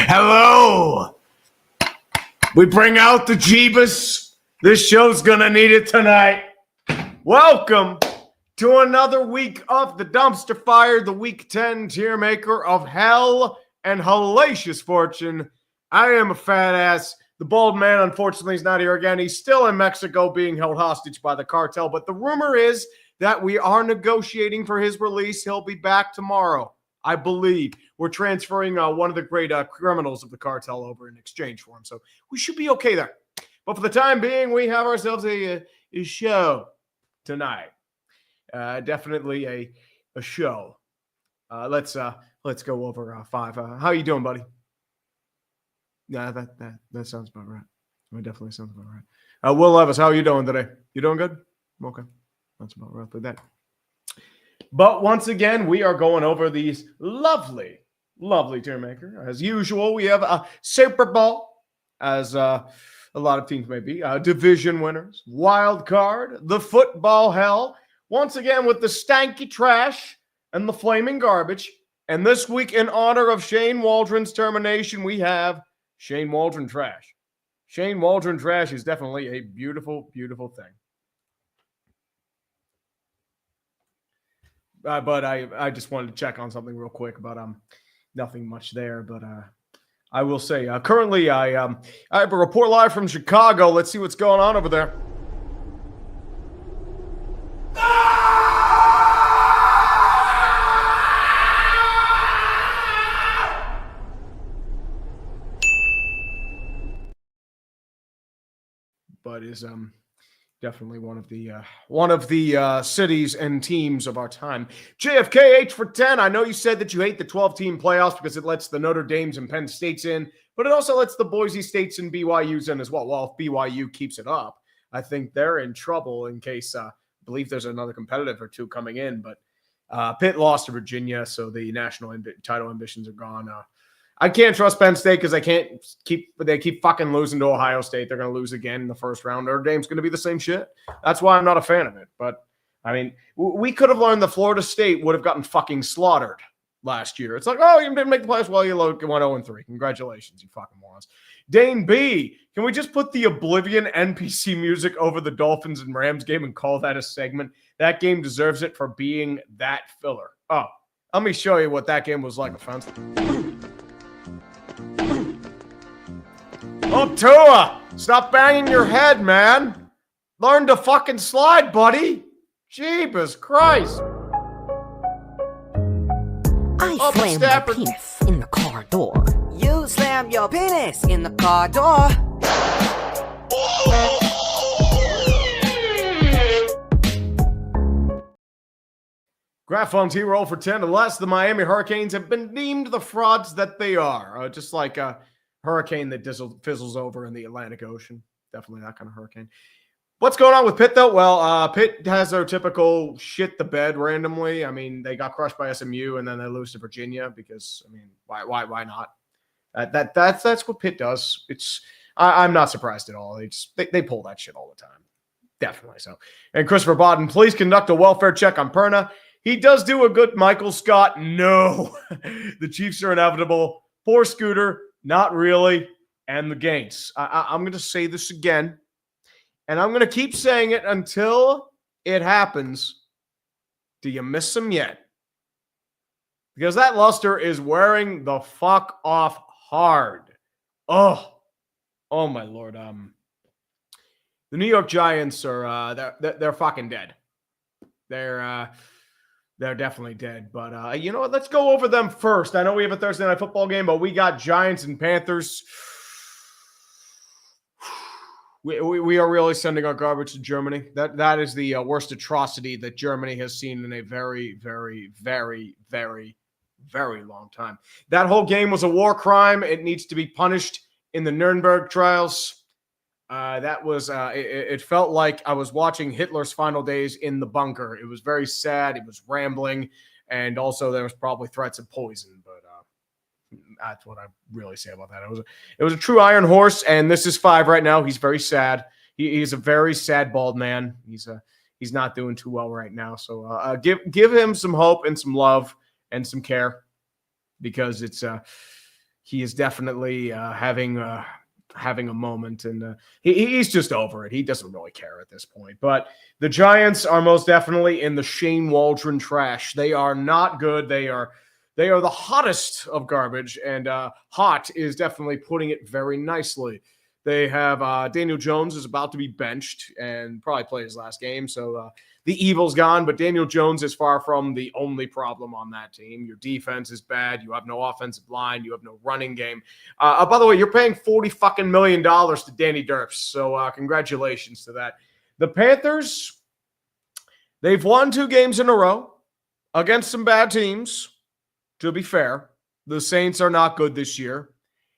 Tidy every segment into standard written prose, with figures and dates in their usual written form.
Hello. We bring out the Jeebus. This show's gonna need it tonight. Welcome to another week of the Dumpster Fire, the Week 10 Tiermaker of hell and hellacious fortune. I am a fat ass. The bald man, unfortunately, is not here again. He's still in Mexico being held hostage by the cartel. But the rumor is that we are negotiating for his release. He'll be back tomorrow, I believe. We're transferring one of the great criminals of the cartel over in exchange for him. So we should be okay there. But for the time being, we have ourselves a show tonight. Definitely a show. Let's go over five. How you doing, buddy? Yeah, that sounds about right. That definitely sounds about right. Will Levis, how are you doing today? You doing good? Okay. That's about roughly that. But once again, we are going over these lovely Tiermaker. As usual, we have a Super Bowl, as a lot of teams may be, division winners, wild card, the football hell, once again with the stanky trash and the flaming garbage. And this week, in honor of Shane Waldron's termination, we have Shane Waldron trash. Shane Waldron trash is definitely a beautiful, beautiful thing. But I just wanted to check on something real quick, but nothing much there. But I will say, currently I have a report live from Chicago. Let's see what's going on over there. But is definitely one of the cities and teams of our time. JFK H for 10. I know you said that you hate the 12-team playoffs because it lets the Notre Dames and Penn States in, but it also lets the Boise States and BYU's in as well. Well, if BYU keeps it up, I think they're in trouble in case I believe there's another competitive or two coming in. But Pitt lost to Virginia, so the national title ambitions are gone. I can't trust Penn State because they keep fucking losing to Ohio State. They're going to lose again in the first round. Notre Dame's going to be the same shit. That's why I'm not a fan of it. But, I mean, we could have learned that Florida State would have gotten fucking slaughtered last year. It's like, oh, you didn't make the playoffs. Well, you went 0-3. Congratulations, you fucking morons. Dane B, can we just put the Oblivion NPC music over the Dolphins and Rams game and call that a segment? That game deserves it for being that filler. Oh, let me show you what that game was like, offense. Oh, Tua, stop banging your head, man. Learn to fucking slide, buddy. Jeebus Christ. I slammed my penis in the car door. You slammed your penis in the car door. Graph on T-roll for 10 or less. The Miami Hurricanes have been deemed the frauds that they are. Just like a hurricane that fizzles over in the Atlantic Ocean. Definitely that kind of hurricane. What's going on with Pitt, though? Well, Pitt has their typical shit the bed randomly. I mean, they got crushed by SMU, and then they lose to Virginia because, I mean, why not? That's what Pitt does. I'm not surprised at all. They pull that shit all the time. Definitely so. And Christopher Bodden, please conduct a welfare check on Perna. He does do a good Michael Scott. No. The Chiefs are inevitable. Poor Scooter. Not really. And the Gaines. I'm going to say this again. And I'm going to keep saying it until it happens. Do you miss him yet? Because that luster is wearing the fuck off hard. Oh my Lord. The New York Giants are they're fucking dead. They're definitely dead. But you know what? Let's go over them first. I know we have a Thursday night football game, but we got Giants and Panthers. We are really sending our garbage to Germany. That is the worst atrocity that Germany has seen in a very, very, very, very, very long time. That whole game was a war crime. It needs to be punished in the Nuremberg trials. It felt like I was watching Hitler's final days in the bunker. It was very sad. It was rambling. And also there was probably threats of poison, but that's what I really say about that. It was a true iron horse, and this is 5 right now. He's very sad. he's a very sad bald man. He's not doing too well right now. So give him some hope and some love and some care, because he is definitely having a moment, and he's just over it. He doesn't really care at this point. But the Giants are most definitely in the Shane Waldron trash. They are not good. They are the hottest of garbage, and hot is definitely putting it very nicely. They have Daniel Jones is about to be benched and probably play his last game. So the evil's gone, but Daniel Jones is far from the only problem on that team. Your defense is bad. You have no offensive line. You have no running game. By the way, you're paying $40 million to Danny Derps. So congratulations to that. The Panthers, they've won 2 games in a row against some bad teams. To be fair, the Saints are not good this year,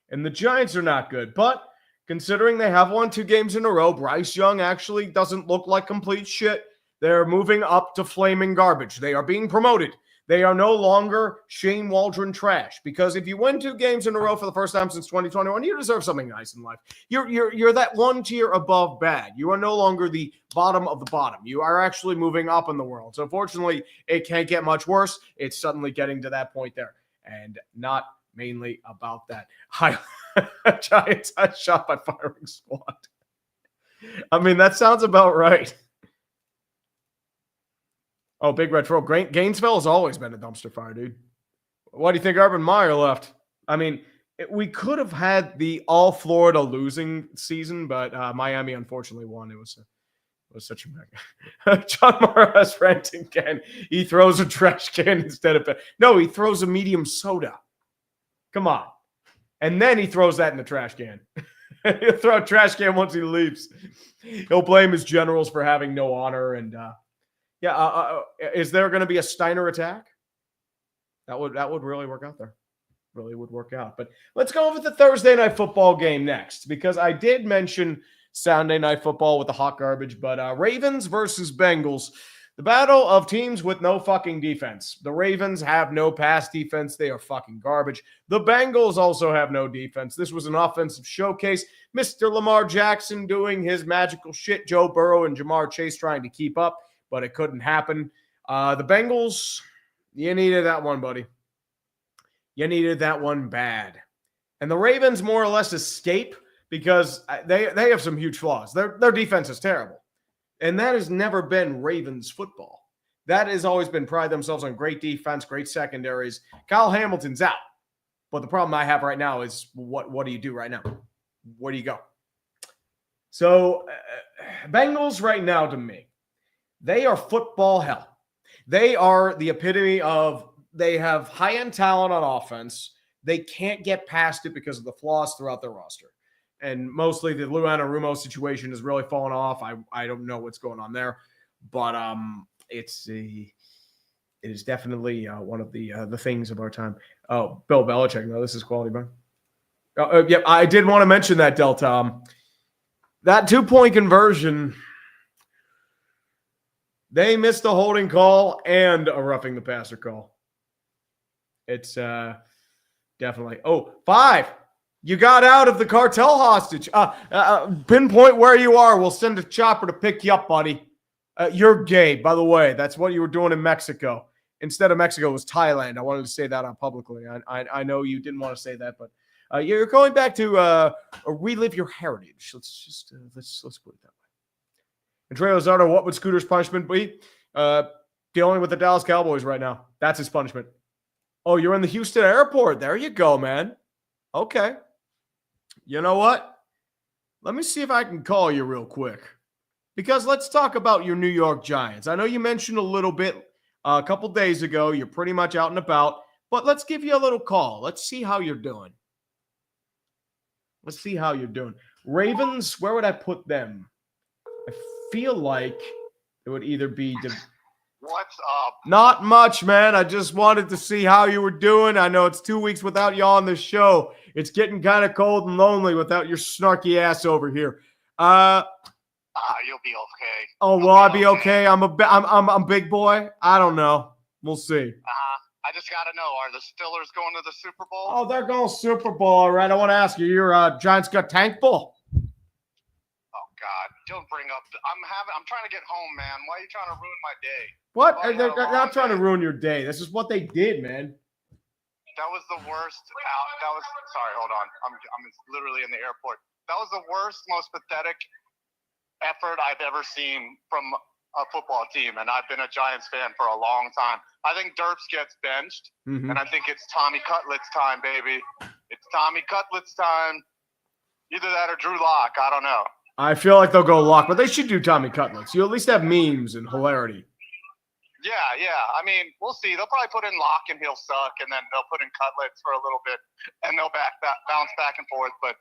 and the Giants are not good. But considering they have won 2 games in a row, Bryce Young actually doesn't look like complete shit. They're moving up to flaming garbage. They are being promoted. They are no longer Shane Waldron trash, because if you win 2 games in a row for the first time since 2021, you deserve something nice in life. You're that one tier above bad. You are no longer the bottom of the bottom. You are actually moving up in the world. So fortunately, it can't get much worse. It's suddenly getting to that point there, and not mainly about that. Giants shot by firing squad. I mean, that sounds about right. Oh, Big Red Troll. Gainesville has always been a dumpster fire, dude. Why do you think Urban Meyer left? I mean, we could have had the all Florida losing season, but Miami unfortunately won. It was such a mega. John Morris ranting again. He throws a trash can instead of no, he throws a medium soda. Come on. And then he throws that in the trash can. He'll throw a trash can once he leaves. He'll blame his generals for having no honor. And is there going to be a Steiner attack? That would really work out there. Really would work out. But let's go over the Thursday night football game next, because I did mention Sunday night football with the hot garbage, but Ravens versus Bengals. The battle of teams with no fucking defense. The Ravens have no pass defense. They are fucking garbage. The Bengals also have no defense. This was an offensive showcase. Mr. Lamar Jackson doing his magical shit. Joe Burrow and Jamar Chase trying to keep up, but it couldn't happen. The Bengals, you needed that one, buddy. You needed that one bad. And the Ravens more or less escape because they have some huge flaws. Their defense is terrible. And that has never been Ravens football. That has always been pride themselves on great defense, great secondaries. Kyle Hamilton's out. But the problem I have right now is what do you do right now? Where do you go? So Bengals right now, to me, they are football hell. They are the epitome of they have high-end talent on offense. They can't get past it because of the flaws throughout their roster. And mostly the Lou Anarumo situation has really fallen off. I don't know what's going on there, but it is definitely one of the things of our time. Oh, Bill Belichick. No, this is quality, bro. Yep, I did want to mention that, Delta. That 2-point conversion, they missed a holding call and a roughing the passer call. It's definitely 5. You got out of the cartel hostage. Pinpoint where you are. We'll send a chopper to pick you up, buddy. You're gay, by the way. That's what you were doing in Mexico. Instead of Mexico, it was Thailand. I wanted to say that publicly. I know you didn't want to say that, but you're going back to relive your heritage. Let's put it that way. And Trey Lozardo, what would Scooter's punishment be? Dealing with the Dallas Cowboys right now. That's his punishment. Oh, you're in the Houston airport. There you go, man. Okay. You know what? Let me see if I can call you real quick. Because let's talk about your New York Giants. I know you mentioned a little bit a couple days ago. You're pretty much out and about. But let's give you a little call. Let's see how you're doing. Ravens, where would I put them? I feel like it would either be... What's up? Not much, man. I just wanted to see how you were doing. I know it's 2 weeks without you on the show. It's getting kind of cold and lonely without your snarky ass over here. You'll be okay. Oh, will I be okay? I'm big boy. I don't know. We'll see. I just gotta know: are the Steelers going to the Super Bowl? Oh, they're going Super Bowl, all right. I want to ask you: your Giants got tank ball? Oh God, don't bring up. I'm trying to get home, man. Why are you trying to ruin my day? What? Oh, They're yeah, not trying to day. ruin your day. This is what they did, man. That was the worst. Sorry, hold on. I'm literally in the airport. That was the worst, most pathetic effort I've ever seen from a football team, and I've been a Giants fan for a long time. I think Derps gets benched, and I think it's Tommy Cutlet's time, baby. It's Tommy Cutlet's time. Either that or Drew Lock. I don't know. I feel like they'll go Lock, but they should do Tommy Cutlets. You at least have memes and hilarity. Yeah. I mean, we'll see. They'll probably put in Lock and he'll suck, and then they'll put in Cutlets for a little bit, and they'll bounce back and forth. But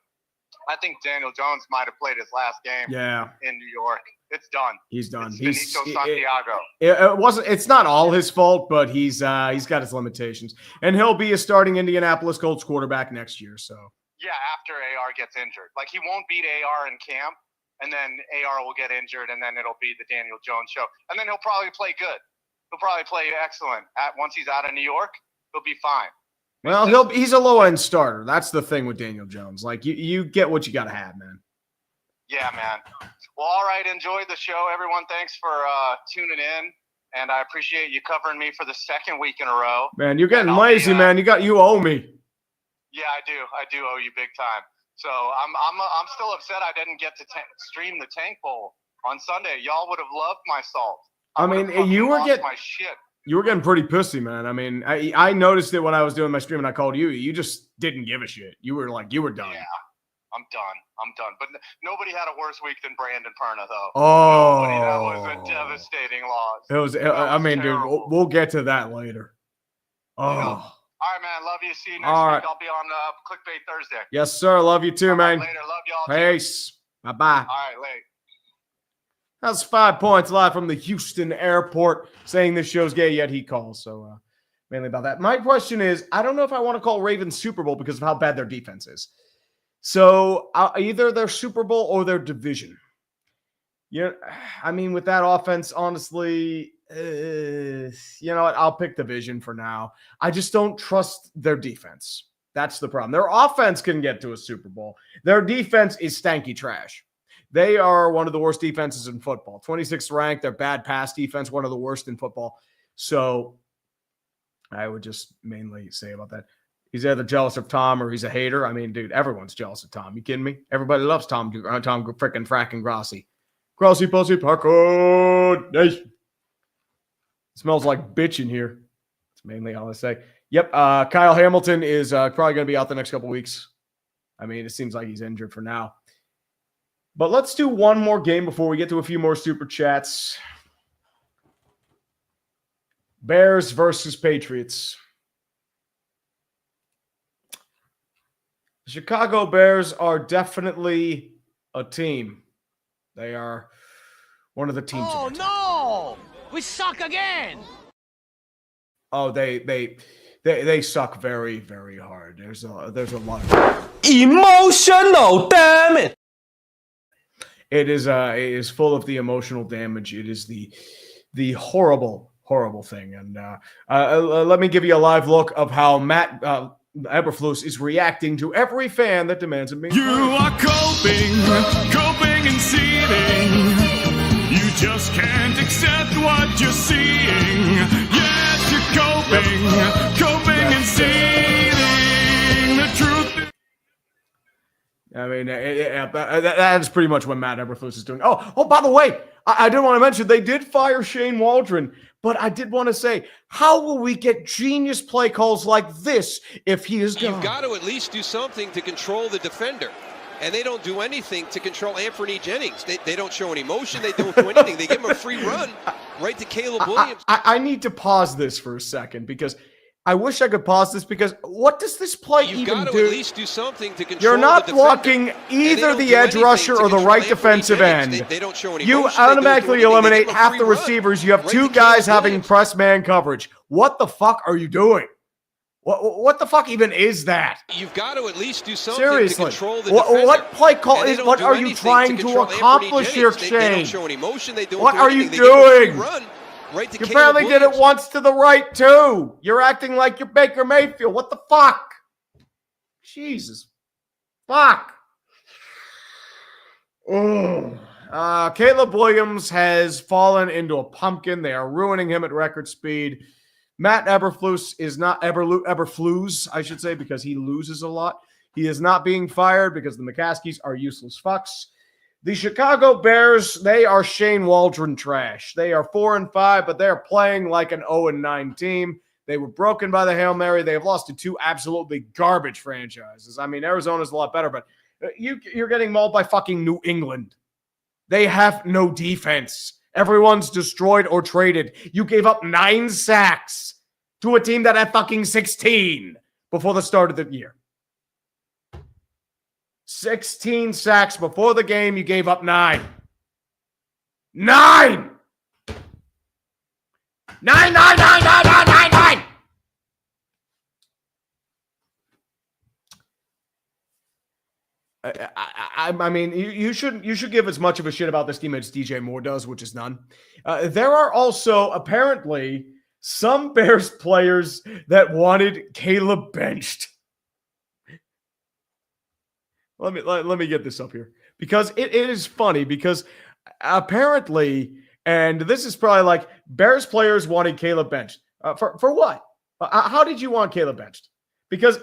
I think Daniel Jones might have played his last game in New York. It's done. He's done. It's Benito Santiago. It wasn't. It's not all his fault, but he's got his limitations, and he'll be a starting Indianapolis Colts quarterback next year. So yeah, after AR gets injured, like he won't beat AR in camp, and then AR will get injured, and then it'll be the Daniel Jones show, and then he'll probably play good. He'll probably play excellent. Once he's out of New York, he'll be fine. Well, he's a low end starter. That's the thing with Daniel Jones. Like you get what you got to have, man. Yeah, man. Well, all right. Enjoy the show, everyone. Thanks for tuning in, and I appreciate you covering me for the second week in a row. Man, you're getting lazy, man. You owe me. Yeah, I do owe you big time. So I'm still upset I didn't get to stream the Tank Bowl on Sunday. Y'all would have loved my salt. I mean, you were getting my shit. You were getting pretty pissy, man. I mean, I noticed it when I was doing my stream and I called you. You just didn't give a shit. You were done. Yeah, I'm done. But nobody had a worse week than Brandon Perna, though. Oh, that was a devastating loss. It was. I mean, terrible. Dude, we'll get to that later. Oh. All right, man. Love you. See you next week. I'll be on Clickbait Thursday. Yes, sir. Love you too, man. Later. Love y'all. Peace. Bye-bye. All right, late. That's 5 points live from the Houston airport saying this show's gay, yet he calls. So mainly about that. My question is, I don't know if I want to call Ravens Super Bowl because of how bad their defense is. So either their Super Bowl or their division. Yeah, I mean, with that offense, honestly, you know what? I'll pick division for now. I just don't trust their defense. That's the problem. Their offense can get to a Super Bowl. Their defense is stanky trash. They are one of the worst defenses in football. 26th ranked. Their bad pass defense, one of the worst in football. So I would just mainly say about that. He's either jealous of Tom or he's a hater. I mean, dude, everyone's jealous of Tom. You kidding me? Everybody loves Tom frickin' fracking Grossi. Grossi, pussy, Paco Nation. Smells like bitch in here. That's mainly all I say. Yep, Kyle Hamilton is probably going to be out the next couple weeks. I mean, it seems like he's injured for now. But let's do one more game before we get to a few more super chats. Bears versus Patriots. The Chicago Bears are definitely a team. They are one of the teams. Oh, no! We suck again! Oh, they suck very, very hard. There's a lot of emotional damage. It is full of the emotional damage. It is the horrible, horrible thing. And let me give you a live look of how Matt Eberflus is reacting to every fan that demands it. You are coping and seething. You just can't accept what you're seeing. Yes, you're coping and seething. The truth is... I mean, that is pretty much what Matt Eberflus is doing. Oh, by the way, I did want to mention they did fire Shane Waldron, but I did want to say, how will we get genius play calls like this if he is gone? You've got to at least do something to control the defender. And they don't do anything to control Anthony Jennings. They don't show any motion. They don't do anything. They give him a free run right to Caleb Williams. I need to pause this for a second because I wish I could pause this because what does this play You've even got to do? at least do something to control You're not the blocking either the edge rusher or the right defensive end. They don't show any You motion. automatically eliminate half the run receivers. You have right two to guys Caleb having Williams. press man coverage. What the fuck are you doing? What the fuck even is that? You've got to at least do something Seriously, to control the defender. what play call And they is? don't What do are you anything trying to control Anthony accomplish here, Jennings. They don't Shane? show any motion. They don't What do are anything. you They give him a free doing? run right to You Caleb apparently did it Williams. once to the right too. You're acting like you're Baker Mayfield. What the fuck? Jesus, fuck. Oh. Caleb Williams has fallen into a pumpkin. They are ruining him at record speed. Matt Eberflus is not Eberflus, I should say, because he loses a lot. He is not being fired because the McCaskies are useless fucks. The Chicago Bears, they are Shane Waldron trash. They are 4-5, but they're playing like an 0-9 team. They were broken by the Hail Mary. They have lost to two absolutely garbage franchises. I mean, Arizona's a lot better, but you're getting mauled by fucking New England. They have no defense. Everyone's destroyed or traded. You gave up 9 sacks to a team that had fucking 16 before the start of the year. 16 sacks before the game. You gave up 9. 9! 9! I mean, you should give as much of a shit about this team as DJ Moore does, which is none. There are also apparently some Bears players that wanted Caleb benched. Let me get this up here because it is funny because apparently, and this is probably like Bears players wanted Caleb benched. For what? How did you want Caleb benched? Because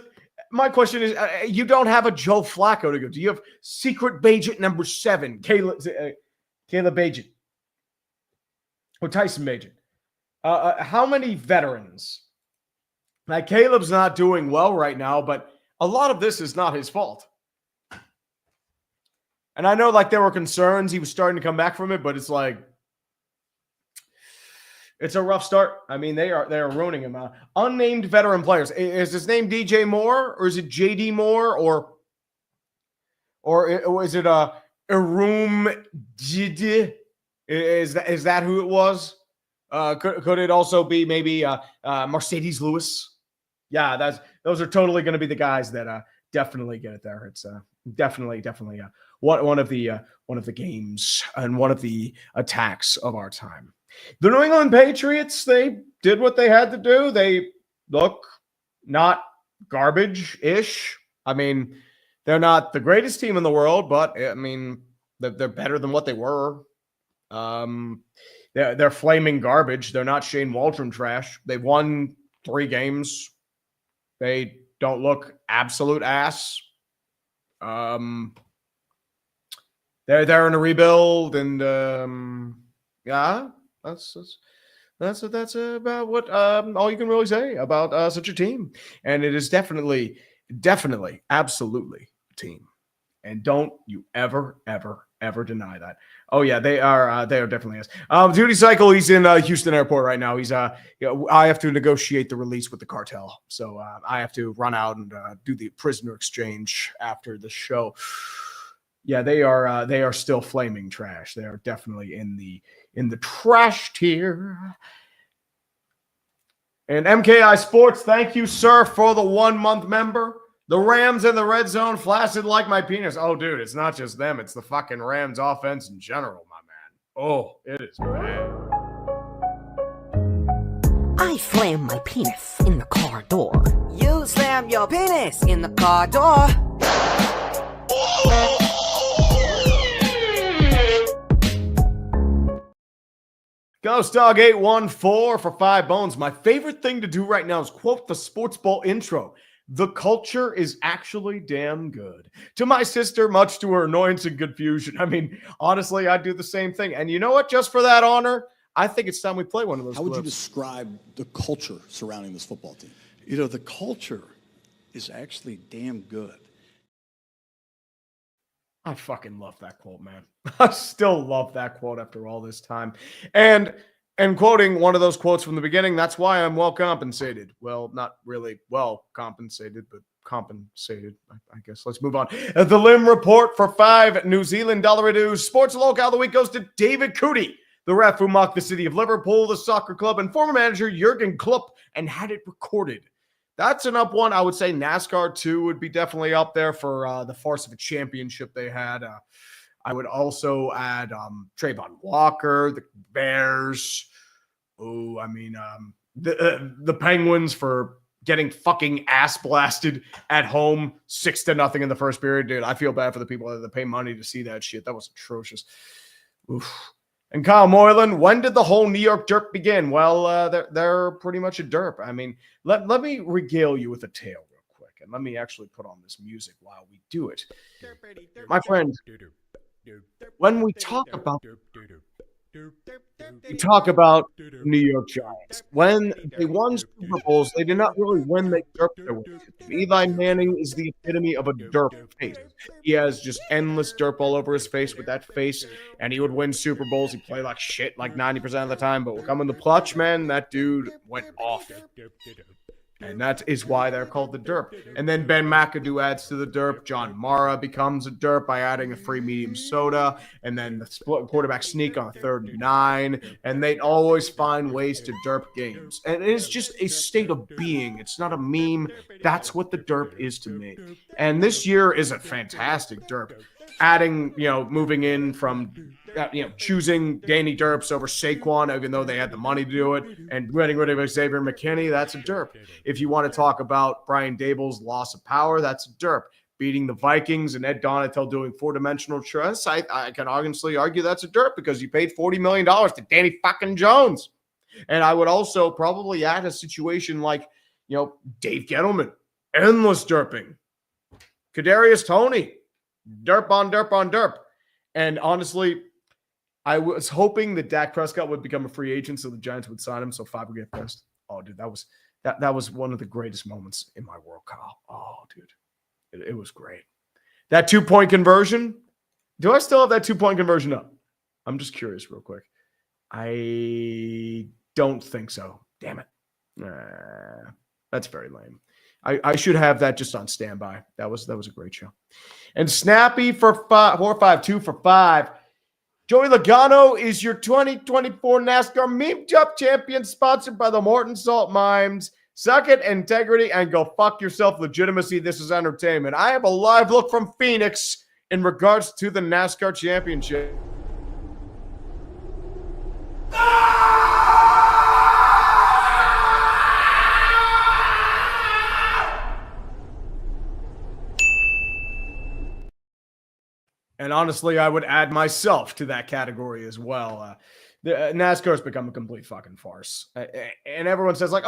my question is, you don't have a Joe Flacco to go. Do you have secret Bagent number 7, Caleb Bagent or Tyson Bagent? How many veterans? Now, Caleb's not doing well right now, but a lot of this is not his fault. And I know, like, there were concerns he was starting to come back from it, but it's like, it's a rough start. I mean, they are ruining him. Unnamed veteran players. Is his name DJ Moore, or is it JD Moore, or is it Arum Jidi? Is that who it was? Could it also be maybe Mercedes Lewis? Yeah, those are totally going to be the guys that definitely get it there. It's definitely one of the games and one of the attacks of our time. The New England Patriots, they did what they had to do. They look not garbage-ish. I mean, they're not the greatest team in the world, but I mean, they're better than what they were. They're flaming garbage. They're not Shane Waldron trash. They've won 3 games. They don't look absolute ass. They're in a rebuild, and yeah, that's about what all you can really say about such a team. And it is definitely, absolutely a team. And don't you ever deny that. Oh yeah, they are definitely is. Duty Cycle, he's in Houston Airport right now. He's I have to negotiate the release with the cartel, so I have to run out and do the prisoner exchange after the show. Yeah, they are still flaming trash. They are definitely in the trash tier. And MKI Sports, thank you, sir, for the 1-month member. The Rams in the red zone flaccid like my penis. Oh, dude, it's not just them. It's the fucking Rams offense in general, my man. Oh, it is bad. I slam my penis in the car door. You slam your penis in the car door. Ghost Dog 814 for 5 bones. My favorite thing to do right now is quote the Sports Ball intro. The culture is actually damn good. To my sister, much to her annoyance and confusion. I mean, honestly, I'd do the same thing. And you know what? Just for that honor, I think it's time we play one of those How would clips. you describe the culture surrounding this football team? You know, the culture is actually damn good. I fucking love that quote, man. I still love that quote after all this time. And quoting one of those quotes from the beginning, that's why I'm well compensated. Well, not really well compensated, but compensated, I guess. Let's move on. The Lim Report for 5 New Zealand dollar Sports Locale of the Week goes to David Cootie, the ref who mocked the city of Liverpool, the soccer club, and former manager Jurgen Klopp, and had it recorded. That's an up one. I would say NASCAR, too, would be definitely up there for the farce of a championship they had. I would also add Trayvon Walker, the Bears. Oh, I mean, the Penguins for getting fucking ass blasted at home 6-0 in the first period. Dude, I feel bad for the people that pay money to see that shit. That was atrocious. Oof. And Kyle Moylan, when did the whole New York derp begin? Well, they're pretty much a derp. I mean, let me regale you with a tale real quick, and let me actually put on this music while we do it. My friend, when we talk about New York Giants. When they won Super Bowls, they did not really win. They derped their way. Eli Manning is the epitome of a derp face. He has just endless derp all over his face with that face, and he would win Super Bowls. He'd play like shit like 90% of the time, but come in the clutch, man, that dude went off. And that is why they're called the derp. And then Ben McAdoo adds to the derp. John Mara becomes a derp by adding a free medium soda. And then the split quarterback sneak on 3rd and 9. And they always find ways to derp games. And it is just a state of being. It's not a meme. That's what the derp is to me. And this year is a fantastic derp. Adding, moving in from, choosing Danny Derps over Saquon, even though they had the money to do it, and getting rid of Xavier McKinney, that's a derp. If you want to talk about Brian Dable's loss of power, that's a derp. Beating the Vikings and Ed Donatel doing 4-dimensional chess, I can honestly argue that's a derp because you paid $40 million to Danny fucking Jones. And I would also probably add a situation like, Dave Gettleman, endless derping. Kadarius Toney, derp on derp on derp. And honestly, I was hoping that Dak Prescott would become a free agent so the Giants would sign him so 5 would get pissed. Oh, dude, that was one of the greatest moments in my world, Kyle. Oh, dude, it was great. That 2-point conversion, do I still have that 2-point conversion up? I'm just curious real quick. I don't think so. Damn it. That's very lame. I should have that just on standby. That was a great show. And Snappy for 452 for 5. Joey Logano is your 2024 NASCAR Meme Jump Champion, sponsored by the Morton Salt Mines. Suck it, integrity, and go fuck yourself, legitimacy. This is entertainment. I have a live look from Phoenix in regards to the NASCAR Championship. And honestly, I would add myself to that category as well. NASCAR's become a complete fucking farce. And everyone says like,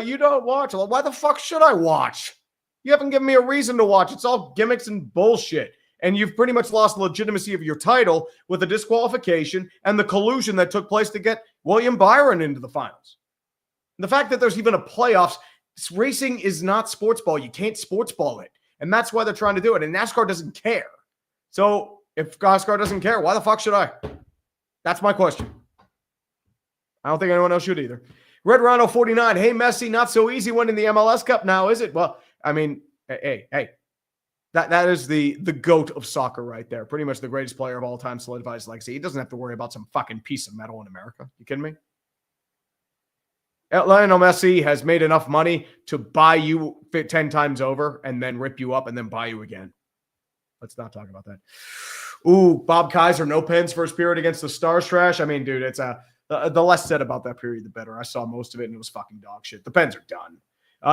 you don't watch. Well, why the fuck should I watch? You haven't given me a reason to watch. It's all gimmicks and bullshit. And you've pretty much lost the legitimacy of your title with the disqualification and the collusion that took place to get William Byron into the finals. And the fact that there's even a playoffs, racing is not sports ball. You can't sports ball it. And that's why they're trying to do it. And NASCAR doesn't care. So if NASCAR doesn't care, why the fuck should I? That's my question. I don't think anyone else should either. Red Rhino 49. Hey, Messi, not so easy winning the MLS Cup now, is it? Well, I mean, hey. That is the GOAT of soccer right there. Pretty much the greatest player of all time, solidifies legacy. He doesn't have to worry about some fucking piece of metal in America. You kidding me? Lionel Messi has made enough money to buy you 10 times over and then rip you up and then buy you again. Let's not talk about that. Ooh, Bob Kaiser, no pens for his period against the Stars trash. I mean, dude, it's the less said about that period, the better. I saw most of it, and it was fucking dog shit. The Pens are done.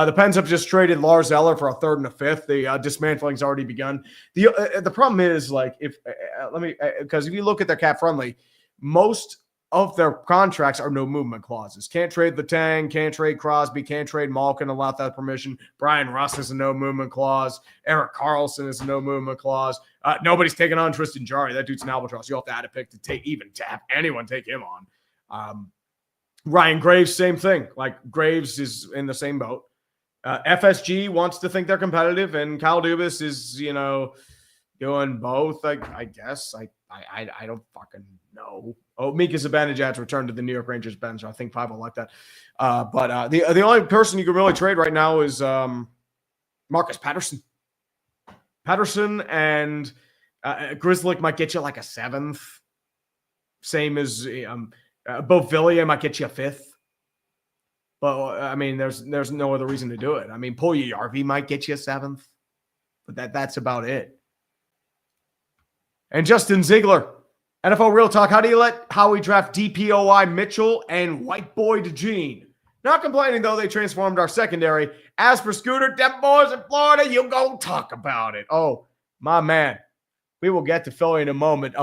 The Pens have just traded Lars Eller for a 3rd and a 5th. The dismantling's already begun. The problem is, like, because if you look at their cap friendly, most of their contracts are no movement clauses. Can't trade Letang, can't trade Crosby, can't trade Malkin without that permission. Brian Russ is a no movement clause. Eric Carlson is a no movement clause. Nobody's taking on Tristan Jarry. That dude's an albatross. You have to add a pick to have anyone take him on. Ryan Graves, same thing. Like, Graves is in the same boat. FSG wants to think they're competitive, and Kyle Dubas is, doing both. I guess. I don't fucking know. Oh, Mika Zibanejad's returned to the New York Rangers bench. I think 5 will like that. But the only person you can really trade right now is Marcus Patterson. Patterson and Grzelcyk might get you like a 7th. Same as Beauvillier might get you a 5th. But, I mean, there's no other reason to do it. I mean, Puljujärvi might get you a 7th. But that's about it. And Justin Ziegler, NFL Real Talk, how do you let Howie draft DPOI Mitchell and White Boy DeGene? Not complaining, though, they transformed our secondary. As for Scooter, them boys in Florida, you go talk about it. Oh, my man. We will get to Philly in a moment.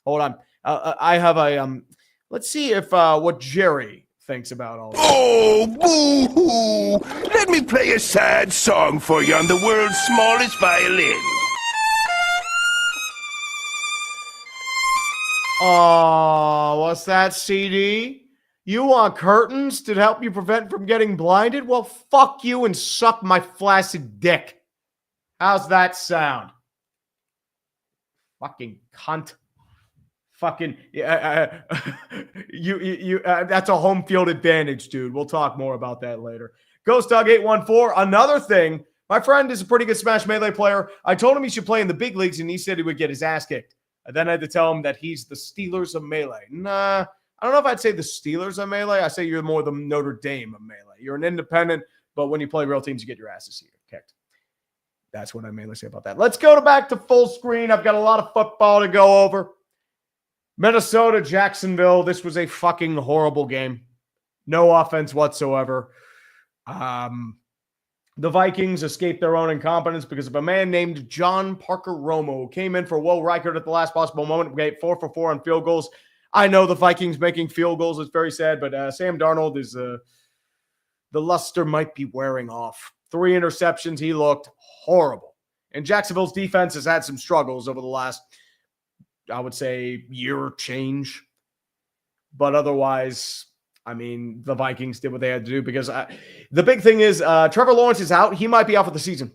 Hold on. I have a let's see if what Jerry thinks about all this. Oh, boo-hoo! Let me play a sad song for you on the world's smallest violin. Oh, what's that, CD? You want curtains to help you prevent from getting blinded? Well, fuck you and suck my flaccid dick. How's that sound? Fucking cunt. Fucking you that's a home field advantage, dude. We'll talk more about that later. Ghost Dog 814. Another thing, my friend is a pretty good Smash Melee player. I told him he should play in the big leagues, and he said he would get his ass kicked. And then I had to tell him that he's the Steelers of Melee. Nah, I don't know if I'd say the Steelers of Melee. I say you're more the Notre Dame of Melee. You're an independent, but when you play real teams, you get your asses kicked. That's what I mainly say about that. Let's go back to full screen. I've got a lot of football to go over. Minnesota, Jacksonville. This was a fucking horrible game. No offense whatsoever. The Vikings escaped their own incompetence because of a man named John Parker Romo, who came in for Will Reichert at the last possible moment. We got 4 for 4 on field goals. I know the Vikings making field goals is very sad, but Sam Darnold is the luster might be wearing off. 3 interceptions. He looked horrible. And Jacksonville's defense has had some struggles over the last, I would say, year change. But otherwise, I mean, the Vikings did what they had to do because the big thing is Trevor Lawrence is out. He might be out for the season.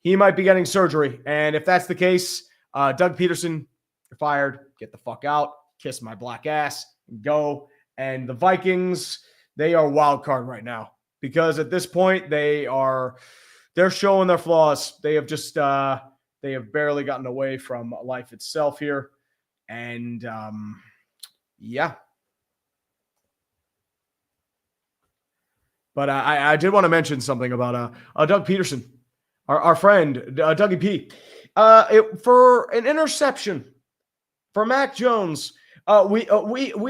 He might be getting surgery. And if that's the case, Doug Peterson, you're fired. Get the fuck out. Kiss my black ass. Go. And the Vikings, they are wild card right now because at this point they're showing their flaws. They have just they have barely gotten away from life itself here. And yeah. But I did want to mention something about Doug Peterson, our friend, Dougie P. For an interception for Mac Jones, we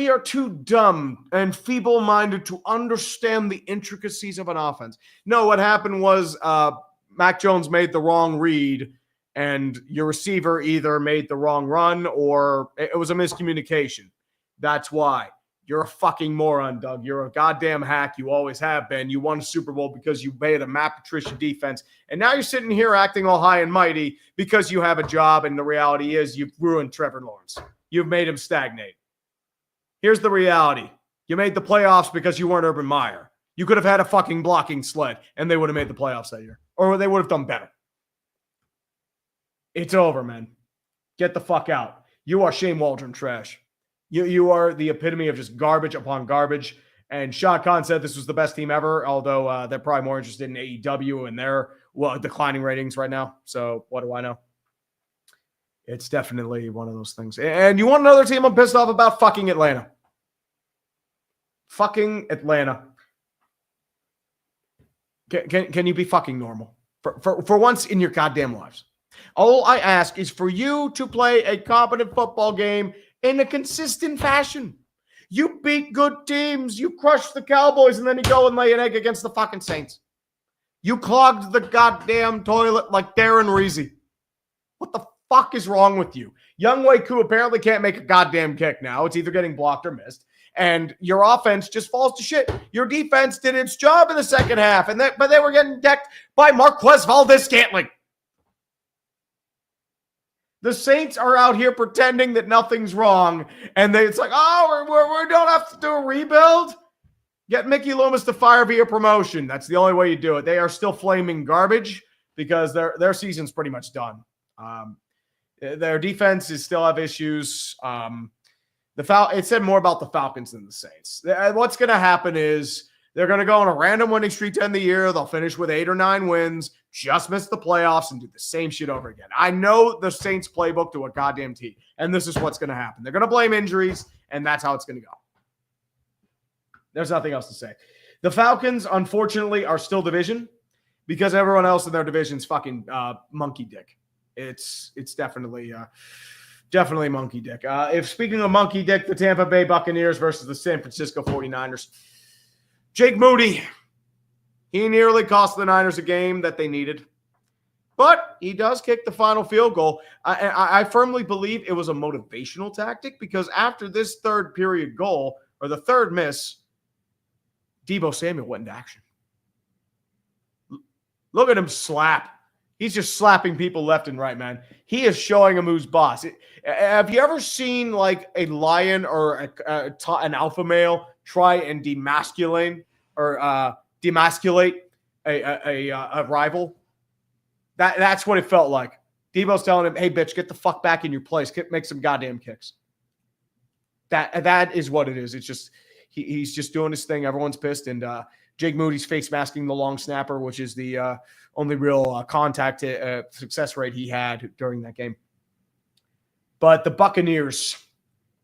are too dumb and feeble-minded to understand the intricacies of an offense. No, what happened was Mac Jones made the wrong read, and your receiver either made the wrong run or it was a miscommunication. That's why. You're a fucking moron, Doug. You're a goddamn hack. You always have been. You won a Super Bowl because you made a Matt Patricia defense. And now you're sitting here acting all high and mighty because you have a job. And the reality is you've ruined Trevor Lawrence. You've made him stagnate. Here's the reality. You made the playoffs because you weren't Urban Meyer. You could have had a fucking blocking sled and they would have made the playoffs that year. Or they would have done better. It's over, man. Get the fuck out. You are Shane Waldron trash. You are the epitome of just garbage upon garbage. And Shah Khan said this was the best team ever, although they're probably more interested in AEW and their declining ratings right now. So what do I know? It's definitely one of those things. And you want another team I'm pissed off about? Fucking Atlanta. Fucking Atlanta. Can you be fucking normal? For once in your goddamn lives. All I ask is for you to play a competent football game in a consistent fashion. You beat good teams. You crushed the Cowboys, and then you go and lay an egg against the fucking Saints. You clogged the goddamn toilet like Darren Reese. What the fuck is wrong with you? Young Wei Koo apparently can't make a goddamn kick now. It's either getting blocked or missed. And your offense just falls to shit. Your defense did its job in the second half, but they were getting decked by Marquez Valdes-Scantling. The Saints are out here pretending that nothing's wrong, and it's like, oh, we don't have to do a rebuild. Get Mickey Loomis to fire via promotion. That's the only way you do it. They are still flaming garbage because their season's pretty much done. Their defense is still have issues. It said more about the Falcons than the Saints. What's going to happen is they're going to go on a random winning streak to end the year. They'll finish with 8 or 9 wins, just miss the playoffs, and do the same shit over again. I know the Saints playbook to a goddamn T, and this is what's going to happen. They're going to blame injuries, and that's how it's going to go. There's nothing else to say. The Falcons, unfortunately, are still division because everyone else in their division's fucking monkey dick. It's definitely monkey dick. If speaking of monkey dick, the Tampa Bay Buccaneers versus the San Francisco 49ers. Jake Moody, he nearly cost the Niners a game that they needed. But he does kick the final field goal. I firmly believe it was a motivational tactic because after this third period goal, or the third miss, Deebo Samuel went into action. Look at him slap. He's just slapping people left and right, man. He is showing him who's boss. Have you ever seen like a lion or an alpha male try and demasculate a rival? That's what it felt like. Deebo's telling him, hey, bitch, get the fuck back in your place. Make some goddamn kicks. That is what it is. It's just he's just doing his thing. Everyone's pissed. And Jake Moody's face masking the long snapper, which is the only real contact success rate he had during that game. But the Buccaneers,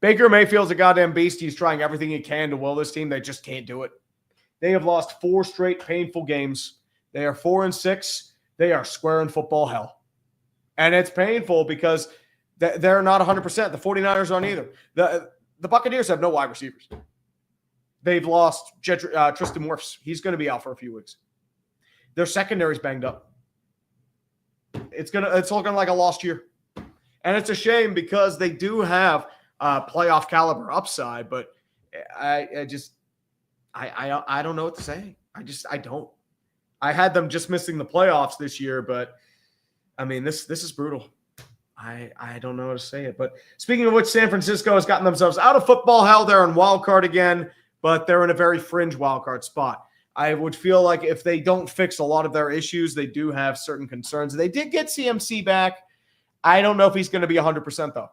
Baker Mayfield's a goddamn beast. He's trying everything he can to will this team. They just can't do it. They have lost 4 straight painful games. They are 4-6. They are square in football hell. And it's painful because they're not 100%. The 49ers aren't either. The Buccaneers have no wide receivers. They've lost Tristan Wirfs. He's going to be out for a few weeks. Their secondary's banged up. It's looking like a lost year. And it's a shame because they do have playoff caliber upside, but I don't know what to say. I don't. I had them just missing the playoffs this year, but I mean, this is brutal. I don't know how to say it. But speaking of which, San Francisco has gotten themselves out of football hell. They're in wild card again, but they're in a very fringe wild card spot. I would feel like if they don't fix a lot of their issues, they do have certain concerns. They did get CMC back. I don't know if he's going to be 100% though.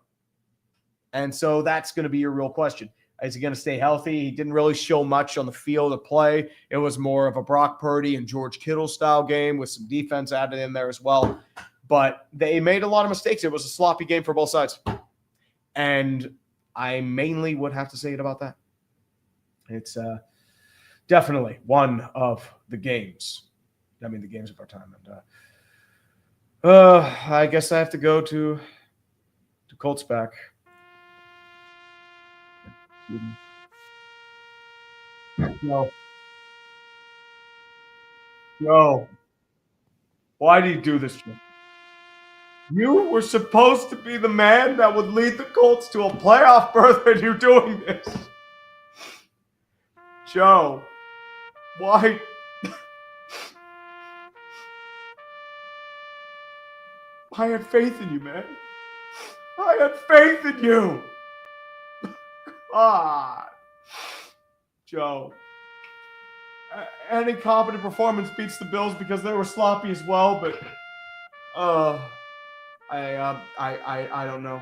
And so that's going to be your real question. Is he going to stay healthy? He didn't really show much on the field of play. It was more of a Brock Purdy and George Kittle style game with some defense added in there as well. But they made a lot of mistakes. It was a sloppy game for both sides. And I mainly would have to say it about that. It's definitely one of the games. I mean, the games of our time. And I guess I have to go to Colts back. Yo. Why do you do this to me? You were supposed to be the man that would lead the Colts to a playoff berth, and you're doing this. Joe, why? I had faith in you, man. I had faith in you. God. Joe. Any competent performance beats the Bills because they were sloppy as well, but I don't know.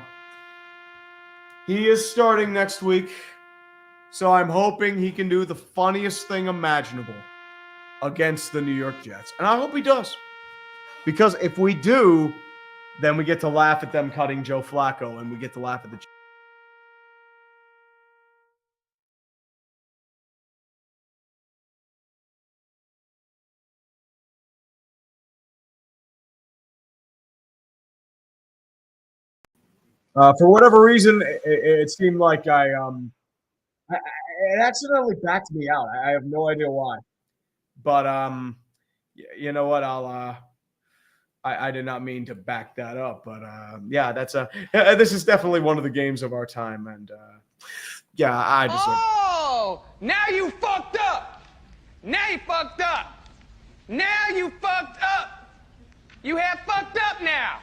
He is starting next week, so I'm hoping he can do the funniest thing imaginable against the New York Jets. And I hope he does. Because if we do, then we get to laugh at them cutting Joe Flacco, and we get to laugh at the Jets. For whatever reason, it seemed like it accidentally backed me out. I have no idea why, but you know what? I did not mean to back that up, but yeah, this is definitely one of the games of our time, and yeah, I deserve. Oh, now you fucked up. Now you fucked up. Now you fucked up. You have fucked up now.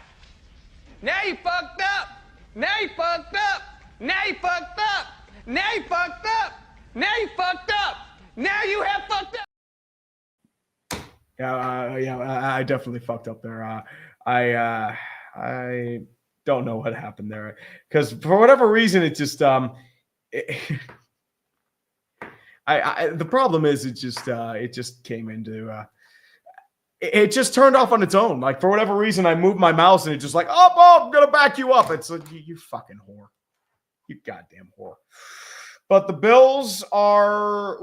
Now you fucked up. Now you fucked up. Now you fucked up. Now you fucked up. Now you fucked up. Now you have fucked up. Yeah, I definitely fucked up there. I don't know what happened there because for whatever reason it just the problem is it just came into it just turned off on its own. Like for whatever reason, I moved my mouse and it's just like, oh, I'm gonna back you up. It's like you fucking whore, you goddamn whore. But the Bills are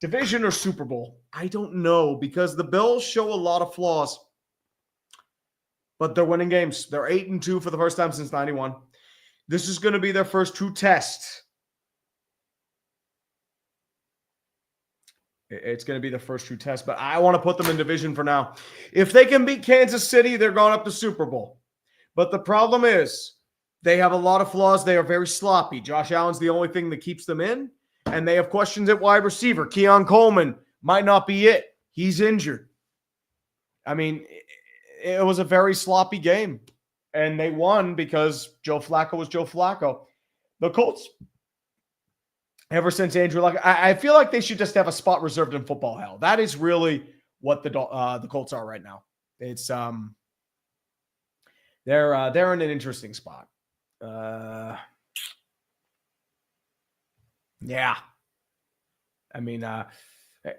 division or Super Bowl. I don't know because the Bills show a lot of flaws, but they're winning games. They're 8-2 for the first time since '91. This is going to be their first true test. It's going to be the first true test, but I want to put them in division for now. If they can beat Kansas City, they're going up to Super Bowl. But the problem is they have a lot of flaws. They are very sloppy. Josh Allen's the only thing that keeps them in, and they have questions at wide receiver. Keon Coleman might not be it. He's injured. I mean, it was a very sloppy game, and they won because Joe Flacco was Joe Flacco. The Colts, ever since Andrew Luck, I feel like they should just have a spot reserved in football hell. That is really what the Colts are right now. It's they're in an interesting spot. Yeah. I mean,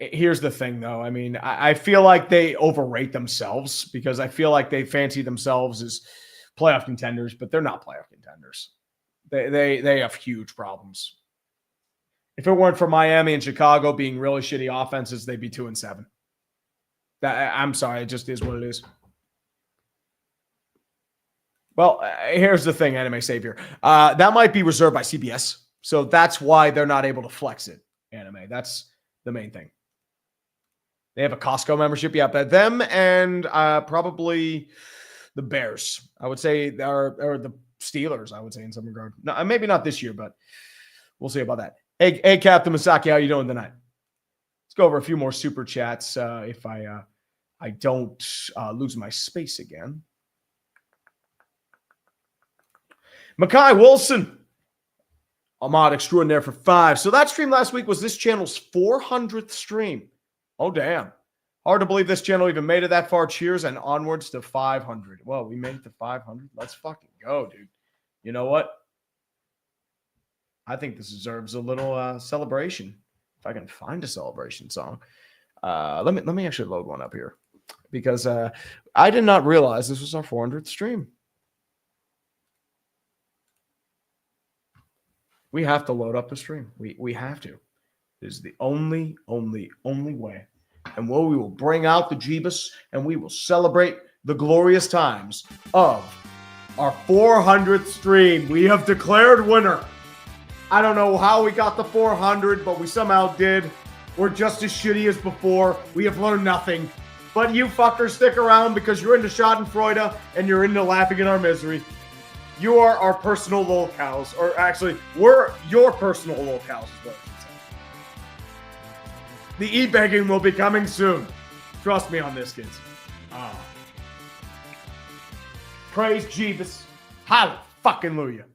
here's the thing, though. I mean, I feel like they overrate themselves because I feel like they fancy themselves as playoff contenders, but they're not playoff contenders. They have huge problems. If it weren't for Miami and Chicago being really shitty offenses, they'd be 2-7. I'm sorry, it just is what it is. Well, here's the thing, Anime Savior. That might be reserved by CBS, so that's why they're not able to flex it, Anime. That's the main thing. They have a Costco membership, yeah, but them and probably the Bears, I would say, or the Steelers, I would say in some regard. No, maybe not this year, but we'll see about that. Hey, Captain Masaki, how you doing tonight? Let's go over a few more super chats if I don't lose my space again. Makai Wilson, Ahmad Extraordinaire for 5. So that stream last week was this channel's 400th stream. Oh, damn. Hard to believe this channel even made it that far. Cheers and onwards to 500. Well, we made it to 500. Let's fucking go, dude. You know what? I think this deserves a little celebration. If I can find a celebration song. Let me actually load one up here. Because I did not realize this was our 400th stream. We have to load up the stream. We have to. It is the only way. And we will bring out the Jeebus and we will celebrate the glorious times of our 400th stream. We have declared winner. I don't know how we got the 400, but we somehow did. We're just as shitty as before. We have learned nothing. But you fuckers stick around because you're into Schadenfreude and you're into laughing at our misery. You are our personal lolcows. Or actually, we're your personal lolcows is what I should say. The e-begging will be coming soon. Trust me on this, kids. Praise Jeebus. Hallelujah.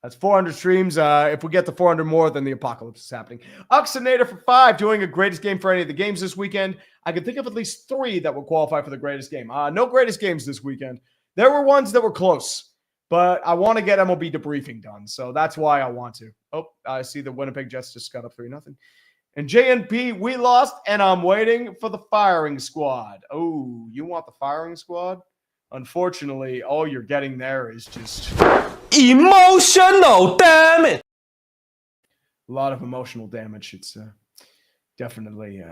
That's 400 streams. If we get to 400 more, then the apocalypse is happening. Uxinator for 5, doing a greatest game for any of the games this weekend. I can think of at least 3 that will qualify for the greatest game. No greatest games this weekend. There were ones that were close, but I want to get MLB debriefing done, so that's why I want to. Oh, I see the Winnipeg Jets just got up 3-0. And JNP, we lost, and I'm waiting for the firing squad. Oh, you want the firing squad? Unfortunately, all you're getting there is just emotional damage. A lot of emotional damage. It's definitely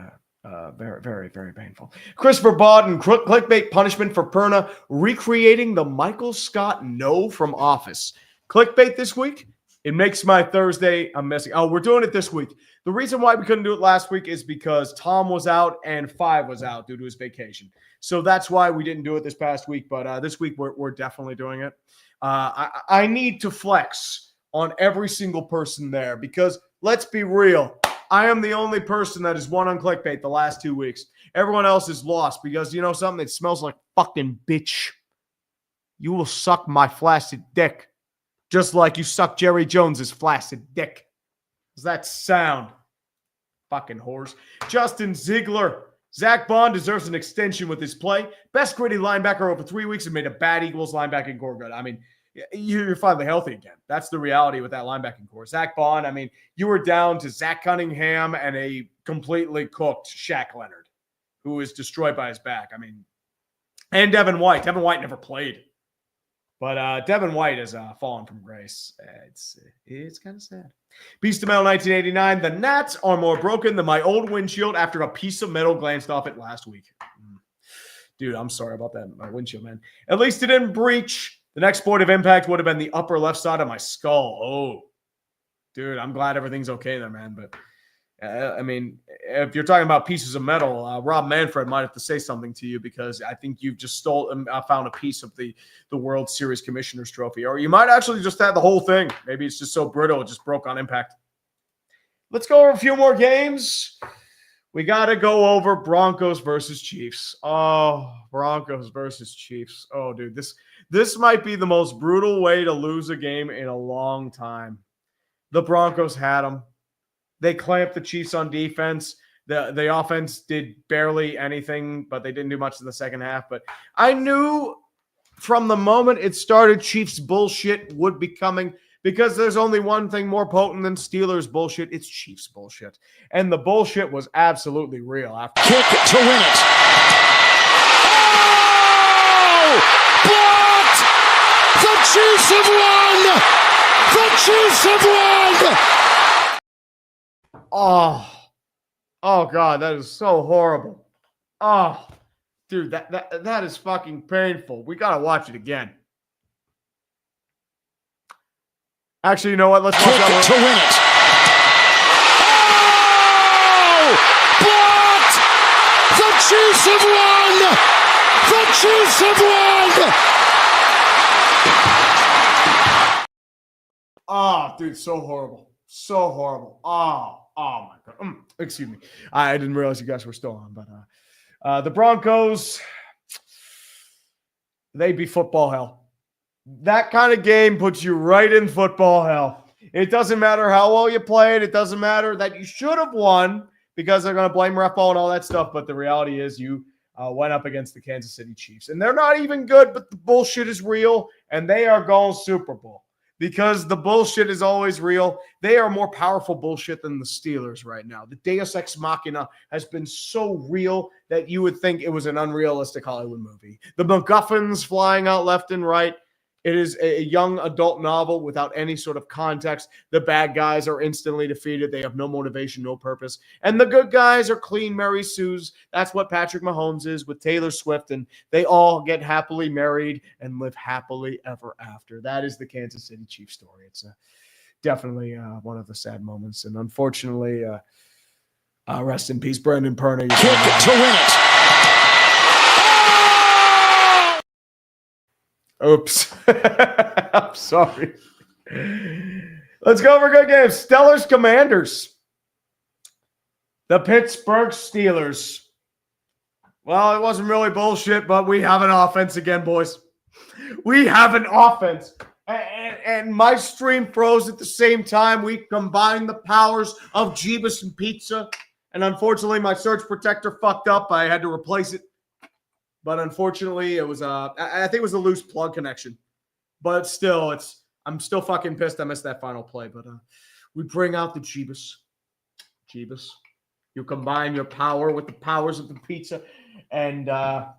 very, very, very painful. Christopher Bodden, clickbait punishment for Perna, recreating the Michael Scott no from Office. Clickbait this week. It makes my Thursday a messy. Oh, we're doing it this week. The reason why we couldn't do it last week is because Tom was out and Five was out due to his vacation. So that's why we didn't do it this past week. But this week we're definitely doing it. I need to flex on every single person there because let's be real. I am the only person that has won on clickbait the last 2 weeks. Everyone else is lost because you know something? It smells like fucking bitch. You will suck my flaccid dick. Just like you suck Jerry Jones's flaccid dick. Does that sound? Fucking whores. Justin Ziegler. Zach Bond deserves an extension with his play. Best gritty linebacker over 3 weeks and made a bad Eagles linebacking core good. I mean, you're finally healthy again. That's the reality with that linebacking core. Zach Bond, I mean, you were down to Zach Cunningham and a completely cooked Shaq Leonard, who was destroyed by his back. I mean, and Devin White. Devin White never played. But Devin White has fallen from grace. It's kind of sad. Beast of Metal 1989. The Nats are more broken than my old windshield after a piece of metal glanced off it last week. Dude, I'm sorry about that, my windshield, man. At least it didn't breach. The next point of impact would have been the upper left side of my skull. Oh, dude, I'm glad everything's okay there, man. But I mean, if you're talking about pieces of metal, Rob Manfred might have to say something to you, because I think you've just found a piece of the World Series Commissioner's Trophy. Or you might actually just have the whole thing. Maybe it's just so brittle it just broke on impact. Let's go over a few more games. We got to go over Broncos versus Chiefs. Oh, Broncos versus Chiefs. Oh, dude, this might be the most brutal way to lose a game in a long time. The Broncos had them. They clamped the Chiefs on defense. The offense did barely anything, but they didn't do much in the second half. But I knew from the moment it started, Chiefs bullshit would be coming, because there's only one thing more potent than Steelers bullshit. It's Chiefs bullshit. And the bullshit was absolutely real. After Kick to win it. Oh! Blocked! The Chiefs have won! The Chiefs have won! Oh God, that is so horrible. Oh, dude, that is fucking painful. We gotta watch it again. Actually, you know what? Let's watch that to win it. Oh, Oh, blocked! The Chiefs have won! The Chiefs have won! dude, so horrible. So horrible. Oh my God. Excuse me. I didn't realize you guys were still on, but the Broncos, they be football hell. That kind of game puts you right in football hell. It doesn't matter how well you played. It doesn't matter that you should have won, because they're going to blame ref ball and all that stuff. But the reality is you went up against the Kansas City Chiefs. And they're not even good, but the bullshit is real. And they are going Super Bowl, because the bullshit is always real. They are more powerful bullshit than the Steelers right now. The Deus Ex Machina has been so real that you would think it was an unrealistic Hollywood movie. The MacGuffins flying out left and right. It is a young adult novel without any sort of context. The bad guys are instantly defeated. They have no motivation, no purpose. And the good guys are clean Mary Sues. That's what Patrick Mahomes is with Taylor Swift. And they all get happily married and live happily ever after. That is the Kansas City Chiefs story. It's definitely one of the sad moments. And unfortunately, rest in peace, Brendan Perner. Kick to win it. Oops. I'm sorry. Let's go over good games. Steelers Commanders. The Pittsburgh Steelers. Well, it wasn't really bullshit, but we have an offense again, boys. We have an offense. And my stream froze at the same time. We combined the powers of Jeebus and Pizza. And unfortunately, my surge protector fucked up. I had to replace it. But unfortunately, it was I think it was a loose plug connection. But still, I'm still fucking pissed I missed that final play. But we bring out the Jeebus. Jeebus. You combine your power with the powers of the pizza. And the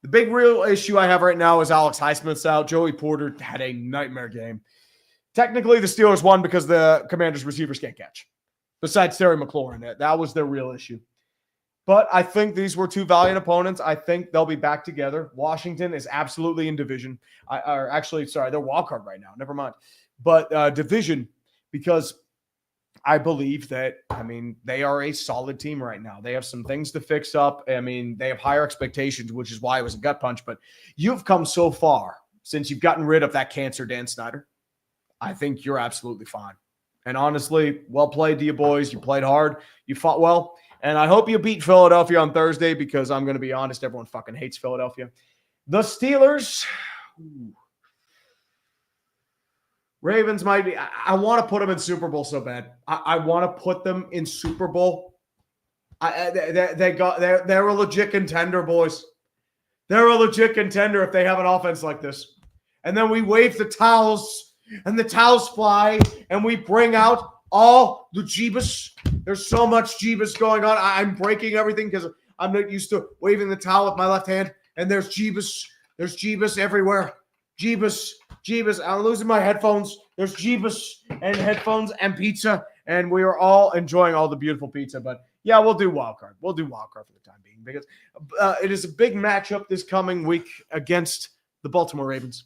big real issue I have right now is Alex Highsmith's out. Joey Porter had a nightmare game. Technically, the Steelers won because the Commanders' receivers can't catch. Besides Terry McLaurin. That was their real issue. But I think these were two valiant opponents. I think they'll be back together. Washington is absolutely in division. They're wild card right now. Never mind. But division, because I believe that, they are a solid team right now. They have some things to fix up. They have higher expectations, which is why it was a gut punch. But you've come so far since you've gotten rid of that cancer, Dan Snyder. I think you're absolutely fine. And honestly, well played to you boys. You played hard. You fought well. And I hope you beat Philadelphia on Thursday, because I'm going to be honest, everyone fucking hates Philadelphia. The Steelers, Ravens might be. I want to put them in Super Bowl so bad. I want to put them in Super Bowl. They're a legit contender, boys. They're a legit contender if they have an offense like this. And then we wave the towels, and the towels fly, and we bring out all the Jeebus. There's so much Jeebus going on. I'm breaking everything because I'm not used to waving the towel with my left hand. And there's Jeebus. There's Jeebus everywhere. Jeebus. I'm losing my headphones. There's Jeebus and headphones and pizza. And we are all enjoying all the beautiful pizza. But yeah, we'll do wild card. We'll do wild card for the time being, because it is a big matchup this coming week against the Baltimore Ravens.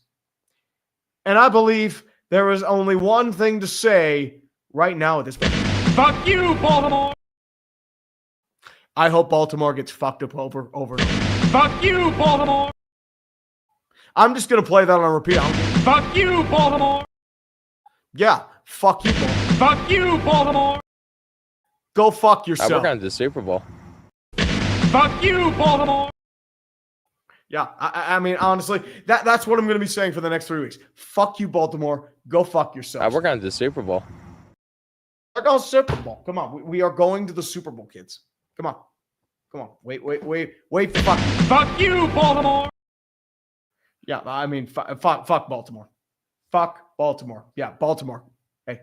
And I believe there is only one thing to say right now at this point. Fuck you, Baltimore! I hope Baltimore gets fucked up over. Fuck you, Baltimore. I'm just going to play that on repeat. Fuck you, Baltimore. Yeah, fuck you, Baltimore. Fuck you, Baltimore. Go fuck yourself. We're going to the Super Bowl. Fuck you, Baltimore. Yeah, I mean, honestly, that's what I'm going to be saying for the next 3 weeks. Fuck you, Baltimore. Go fuck yourself. We're going to the Super Bowl. We're going to the Super Bowl. Come on. We are going to the Super Bowl, kids. Come on. Wait. Fuck you, Baltimore. Yeah, I mean, fuck Baltimore. Fuck Baltimore. Yeah, Baltimore. Hey,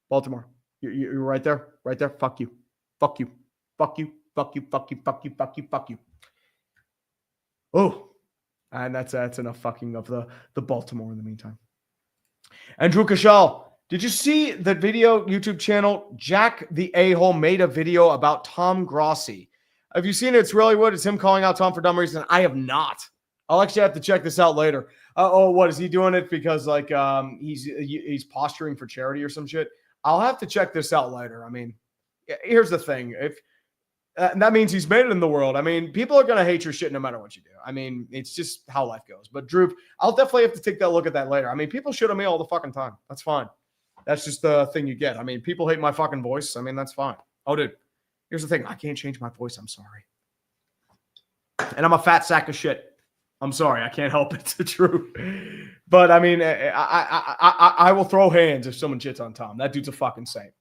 Baltimore. You're right there. Right there. Fuck you. Fuck you. Fuck you. Fuck you. Fuck you. Fuck you. Fuck you. Fuck you. Oh, and that's enough fucking of the Baltimore in the meantime. Andrew Kashal, did you see the video YouTube channel? Jack the A-hole made a video about Tom Grossi. Have you seen it? It's really what? It's him calling out Tom for dumb reason. I have not. I'll actually have to check this out later. What is he doing it because like he's posturing for charity or some shit? I'll have to check this out later. I mean, here's the thing. If that means he's made it in the world. I mean, people are going to hate your shit no matter what you do. I mean, it's just how life goes. But Drew, I'll definitely have to take that look at that later. I mean, people shit on me all the fucking time. That's fine. That's just the thing you get. I mean, people hate my fucking voice. I mean, that's fine. Oh, dude, here's the thing. I can't change my voice. I'm sorry. And I'm a fat sack of shit. I'm sorry. I can't help it. It's true. But, I mean, I will throw hands if someone shits on Tom. That dude's a fucking saint.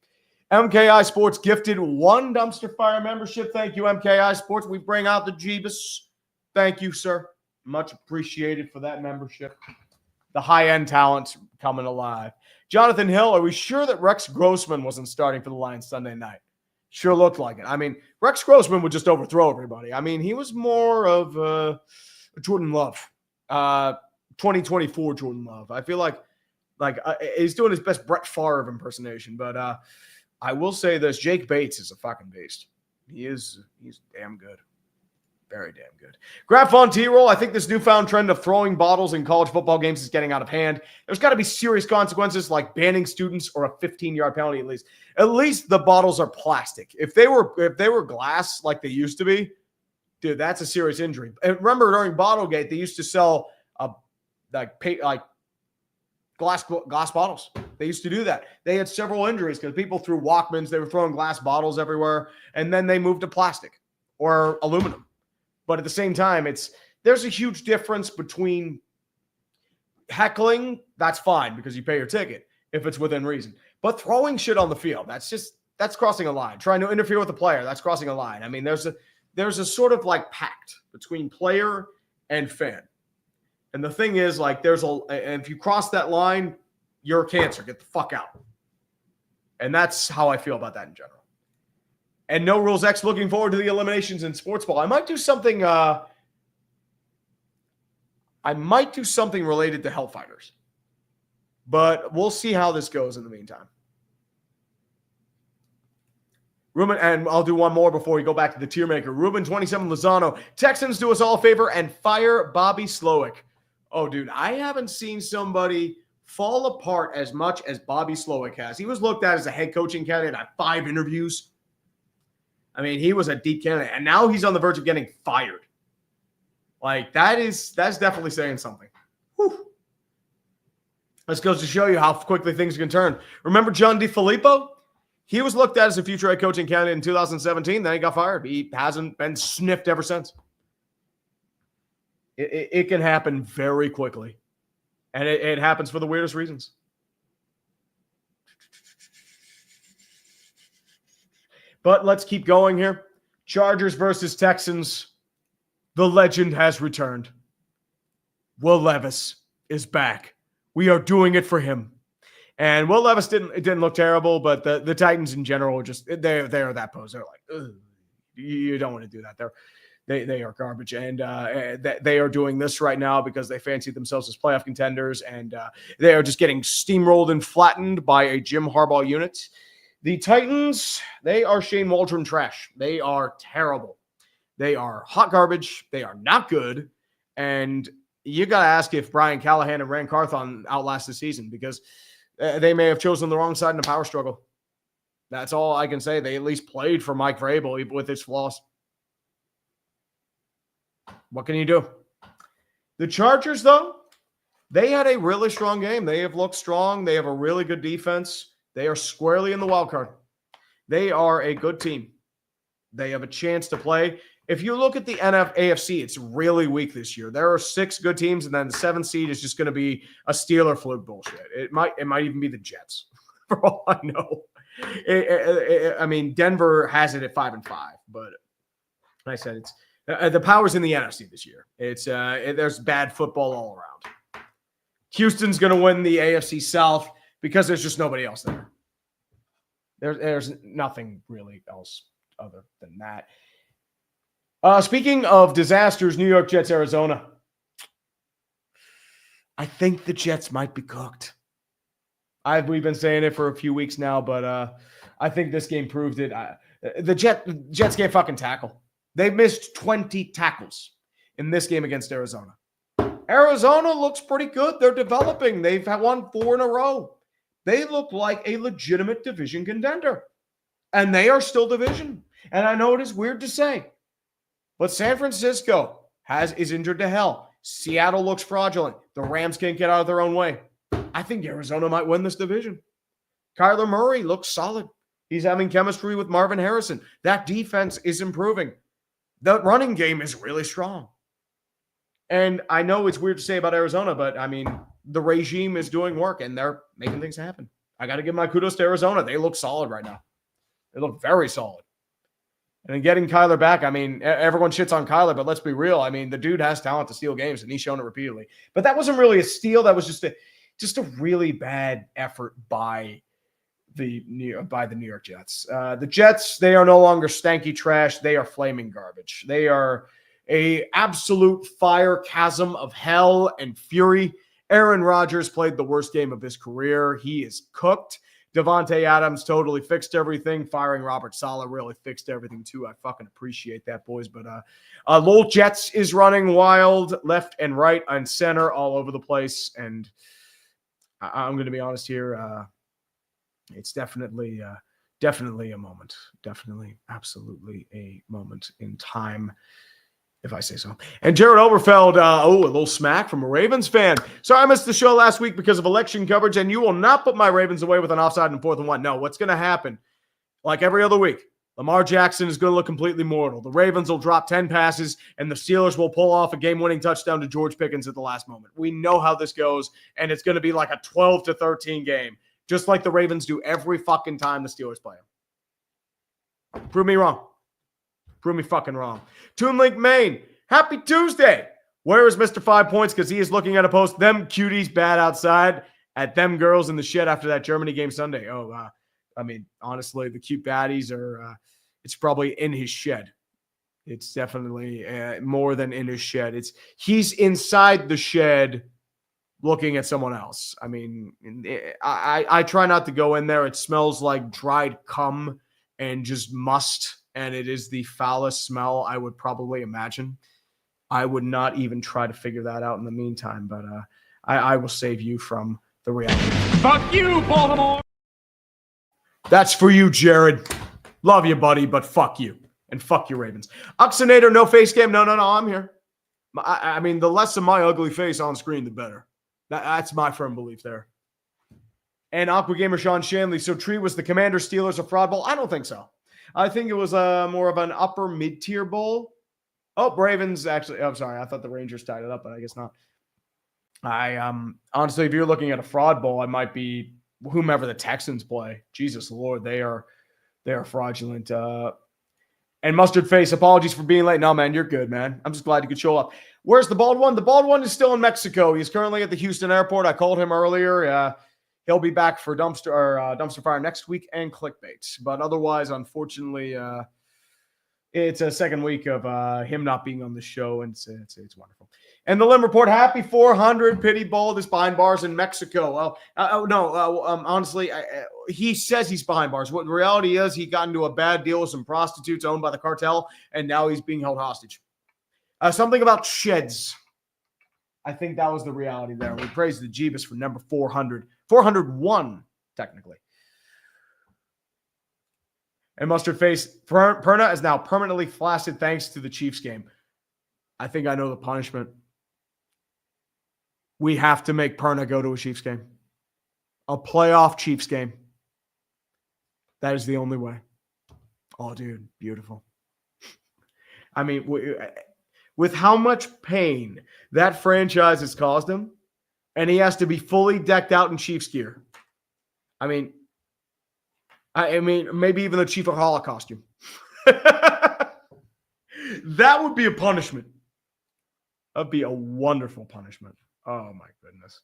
MKI Sports gifted 1 dumpster fire membership. Thank you, MKI Sports. We bring out the Jeebus. Thank you, sir. Much appreciated for that membership. The high-end talent coming alive. Jonathan Hill, are we sure that Rex Grossman wasn't starting for the Lions Sunday night? Sure looked like it. I mean, Rex Grossman would just overthrow everybody. I mean, he was more of Jordan Love, 2024 Jordan Love. I feel like he's doing his best Brett Favre impersonation, but I will say this: Jake Bates is a fucking beast. He's damn good. Very damn good. Grab Von T-Roll. I think this newfound trend of throwing bottles in college football games is getting out of hand. There's got to be serious consequences like banning students or a 15-yard penalty at least. At least the bottles are plastic. If they were glass like they used to be, dude, that's a serious injury. And remember during Bottlegate, they used to sell glass bottles. They used to do that. They had several injuries because people threw Walkmans. They were throwing glass bottles everywhere. And then they moved to plastic or aluminum. But at the same time, there's a huge difference between heckling. That's fine because you pay your ticket if it's within reason. But throwing shit on the field, that's crossing a line. Trying to interfere with a player, that's crossing a line. I mean, there's a sort of like pact between player and fan. And the thing is, like, and if you cross that line, you're a cancer. Get the fuck out. And that's how I feel about that in general. And No Rules X looking forward to the eliminations in sports ball. I might do something related to Hellfighters. But we'll see how this goes in the meantime. Ruben, and I'll do one more before we go back to the Tiermaker. Ruben 27 Lozano. Texans do us all a favor and fire Bobby Slowick. Oh, dude, I haven't seen somebody fall apart as much as Bobby Slowick has. He was looked at as a head coaching candidate at 5 interviews. I mean, he was a deep candidate, and now he's on the verge of getting fired. Like, that's definitely saying something. Whew. This goes to show you how quickly things can turn. Remember John DeFilippo? He was looked at as a future head coaching candidate in 2017. Then he got fired. He hasn't been sniffed ever since. It can happen very quickly. And it happens for the weirdest reasons. But let's keep going here. Chargers versus Texans. The legend has returned. Will Levis is back. We are doing it for him. And Will Levis didn't look terrible, but the Titans in general they're that pose. They're like, ugh, you don't want to do that. They are garbage, and they are doing this right now because they fancy themselves as playoff contenders, and they are just getting steamrolled and flattened by a Jim Harbaugh unit. The Titans, they are Shane Waldron trash. They are terrible. They are hot garbage. They are not good, and you got to ask if Brian Callahan and Rand Carthon outlast the season because they may have chosen the wrong side in a power struggle. That's all I can say. They at least played for Mike Vrabel with his flaws. What can you do? The Chargers, though, they had a really strong game. They have looked strong. They have a really good defense. They are squarely in the wild card. They are a good team. They have a chance to play. If you look at the AFC, it's really weak this year. There are 6 good teams, and then the 7th seed is just going to be a Steeler fluke bullshit. It might even be the Jets, for all I know. I mean, Denver has it at 5-5, but like I said, it's the power's in the NFC this year. It's there's bad football all around. Houston's going to win the AFC South because there's just nobody else there. There's nothing really else other than that. Speaking of disasters, New York Jets, Arizona. I think the Jets might be cooked. We've been saying it for a few weeks now, but I think this game proved it. The Jets can't fucking tackle. They missed 20 tackles in this game against Arizona. Arizona looks pretty good. They're developing. They've won 4 in a row. They look like a legitimate division contender. And they are still division. And I know it is weird to say, but San Francisco is injured to hell. Seattle looks fraudulent. The Rams can't get out of their own way. I think Arizona might win this division. Kyler Murray looks solid. He's having chemistry with Marvin Harrison. That defense is improving. The running game is really strong. And I know it's weird to say about Arizona, but I mean, the regime is doing work and they're making things happen. I got to give my kudos to Arizona. They look solid right now. They look very solid. And then getting Kyler back, I mean, everyone shits on Kyler, but let's be real. I mean, the dude has talent to steal games, and he's shown it repeatedly. But that wasn't really a steal. That was just a really bad effort by the New York Jets. The Jets, they are no longer stanky trash. They are flaming garbage. They are a absolute fire chasm of hell and fury. Aaron Rodgers played the worst game of his career. He is cooked. Devontae Adams totally fixed everything. Firing Robert Saleh really fixed everything too. I fucking appreciate that, boys. But Lowell Jets is running wild, left and right and center, all over the place. And I'm going to be honest here. It's definitely a moment. Definitely, absolutely a moment in time, if I say so. And Jared Oberfeld, a little smack from a Ravens fan. Sorry I missed the show last week because of election coverage, and you will not put my Ravens away with an offside and 4th and 1. No, what's going to happen? Like every other week, Lamar Jackson is going to look completely mortal. The Ravens will drop 10 passes, and the Steelers will pull off a game-winning touchdown to George Pickens at the last moment. We know how this goes, and it's going to be like a 12-13 game, just like the Ravens do every fucking time the Steelers play them. Prove me wrong. Prove me fucking wrong. Toon Link Maine, happy Tuesday. Where is Mr. 5 Points? Because he is looking at a post. Them cuties bad outside at them girls in the shed after that Germany game Sunday. I mean, honestly, the cute baddies are, it's probably in his shed. It's definitely more than in his shed. He's inside the shed looking at someone else. I mean, I try not to go in there. It smells like dried cum and just must. And it is the foulest smell I would probably imagine. I would not even try to figure that out in the meantime, but I will save you from the reality. Fuck you, Baltimore! That's for you, Jared. Love you, buddy, but fuck you. And fuck your Ravens. Oxinator, no face cam. No, I'm here. I mean, the less of my ugly face on screen, the better. That's my firm belief there. And Aqua Gamer Sean Shanley. So Tree, was the Commander Steelers a fraud bowl? I don't think so. I think it was more of an upper mid-tier bowl. Oh, Ravens actually. I'm sorry. I thought the Rangers tied it up, but I guess not. Honestly, if you're looking at a fraud bowl, it might be whomever the Texans play. Jesus Lord, they are fraudulent. And Mustard Face, apologies for being late. No, man, you're good, man. I'm just glad you could show up. Where's the bald one? The bald one is still in Mexico. He's currently at the Houston airport. I called him earlier. He'll be back for Dumpster Fire next week and Clickbait. But otherwise, unfortunately, it's a second week of him not being on the show, and it's wonderful. And the Lim Report, happy 400. Pity Bald is behind bars in Mexico. Honestly, he says he's behind bars. What the reality is, he got into a bad deal with some prostitutes owned by the cartel, and now he's being held hostage. Something about sheds. I think that was the reality there. We praise the Jeebus for number 400. 401, technically. And Mustard Face, Perna is now permanently flaccid thanks to the Chiefs game. I think I know the punishment. We have to make Perna go to a Chiefs game. A playoff Chiefs game. That is the only way. Oh, dude, beautiful. I mean, with how much pain that franchise has caused him, and he has to be fully decked out in Chiefs gear. I mean, maybe even the Chief of Holocaust costume. That would be a punishment. That'd be a wonderful punishment. Oh, my goodness.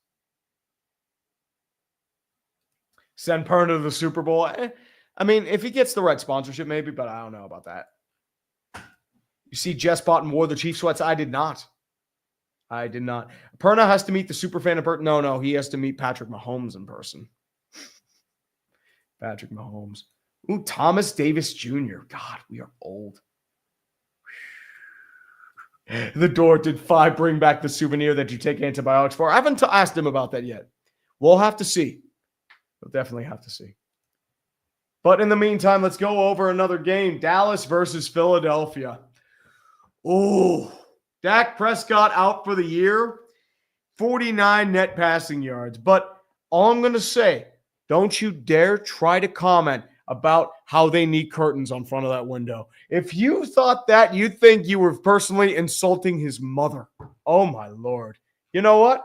Send Perna to the Super Bowl. I mean, if he gets the right sponsorship, maybe, but I don't know about that. You see, Jess bought and wore the Chief sweats. I did not. Perna has to meet the super fan in person. No, he has to meet Patrick Mahomes in person. Patrick Mahomes. Ooh, Thomas Davis Jr. God, we are old. The door, did 5 bring back the souvenir that you take antibiotics for? I haven't asked him about that yet. We'll have to see. We'll definitely have to see. But in the meantime, let's go over another game. Dallas versus Philadelphia. Oh, Dak Prescott out for the year. 49 net passing yards. But all I'm going to say, don't you dare try to comment about how they need curtains on front of that window. If you thought that, you'd think you were personally insulting his mother. Oh, my Lord. You know what?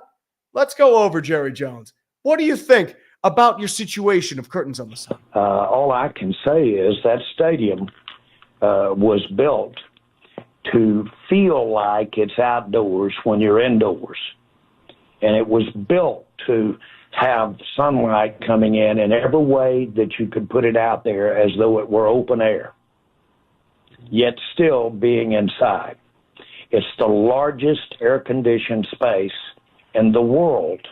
Let's go over Jerry Jones. What do you think about your situation of curtains on the side? All I can say is that stadium was built to feel like it's outdoors when you're indoors. And it was built to have sunlight coming in every way that you could put it out there as though it were open air, yet still being inside. It's the largest air-conditioned space in the world,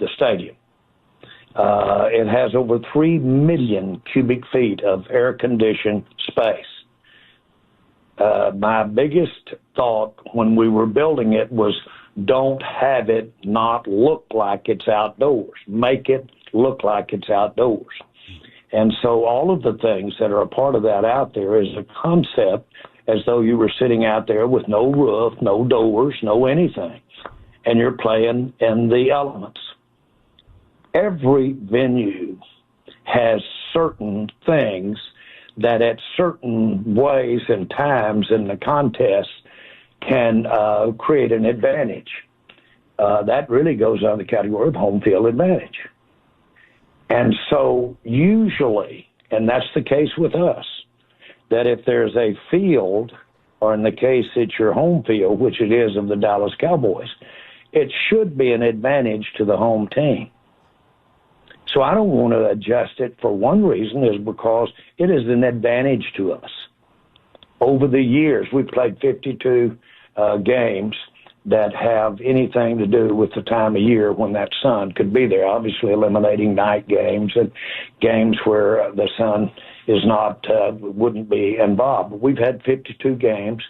the stadium. It has over 3 million cubic feet of air-conditioned space. My biggest thought when we were building it was, don't have it not look like it's outdoors. Make it look like it's outdoors. And so all of the things that are a part of that out there is a concept as though you were sitting out there with no roof, no doors, no anything, and you're playing in the elements. Every venue has certain things that at certain ways and times in the contest can create an advantage. That really goes on the category of home field advantage. And so usually, and that's the case with us, that if there's a field, or in the case it's your home field, which it is of the Dallas Cowboys, it should be an advantage to the home team. So I don't want to adjust it for one reason, is because it is an advantage to us. Over the years, we've played 52 games that have anything to do with the time of year when that sun could be there, obviously eliminating night games and games where the sun is not, wouldn't be involved. But we've had 52 games.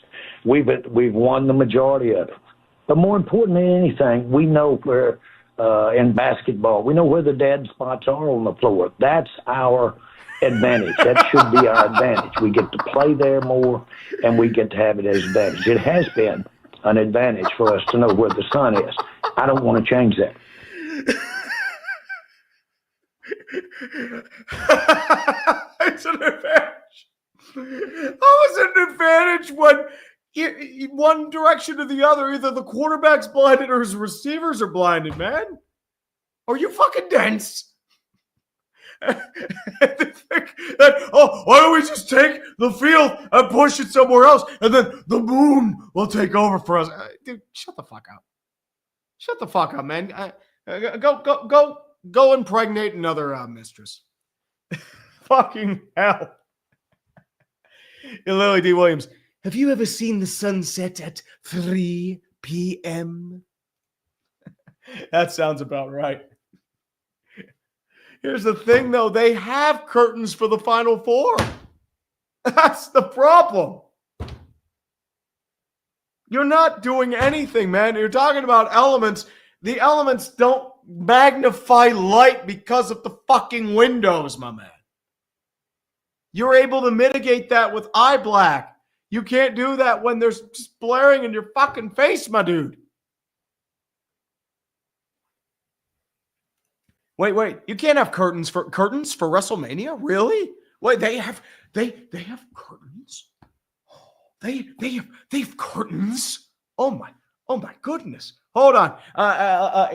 We've won the majority of it. But more important than anything, we know where, in basketball, we know where the dead spots are on the floor. That's our advantage. That should be our advantage. We get to play there more, and we get to have it as advantage. It has been an advantage for us to know where the sun is. I don't want to change that. It's an advantage. How is it an advantage when one direction or the other, either the quarterback's blinded or his receivers are blinded, man? Are you fucking dense? Why don't we just take the field and push it somewhere else, and then the moon will take over for us? Dude, shut the fuck up. Shut the fuck up, man. Go impregnate another mistress. Fucking hell. Lily D. Williams, have you ever seen the sunset at 3 p.m.? That sounds about right. Here's the thing, though. They have curtains for the Final Four. That's the problem. You're not doing anything, man. You're talking about elements. The elements don't magnify light because of the fucking windows, my man. You're able to mitigate that with eye black. You can't do that when there's just blaring in your fucking face, my dude. Wait. You can't have curtains for WrestleMania? Really? Wait, they have curtains? They have curtains? Oh my goodness. Hold on.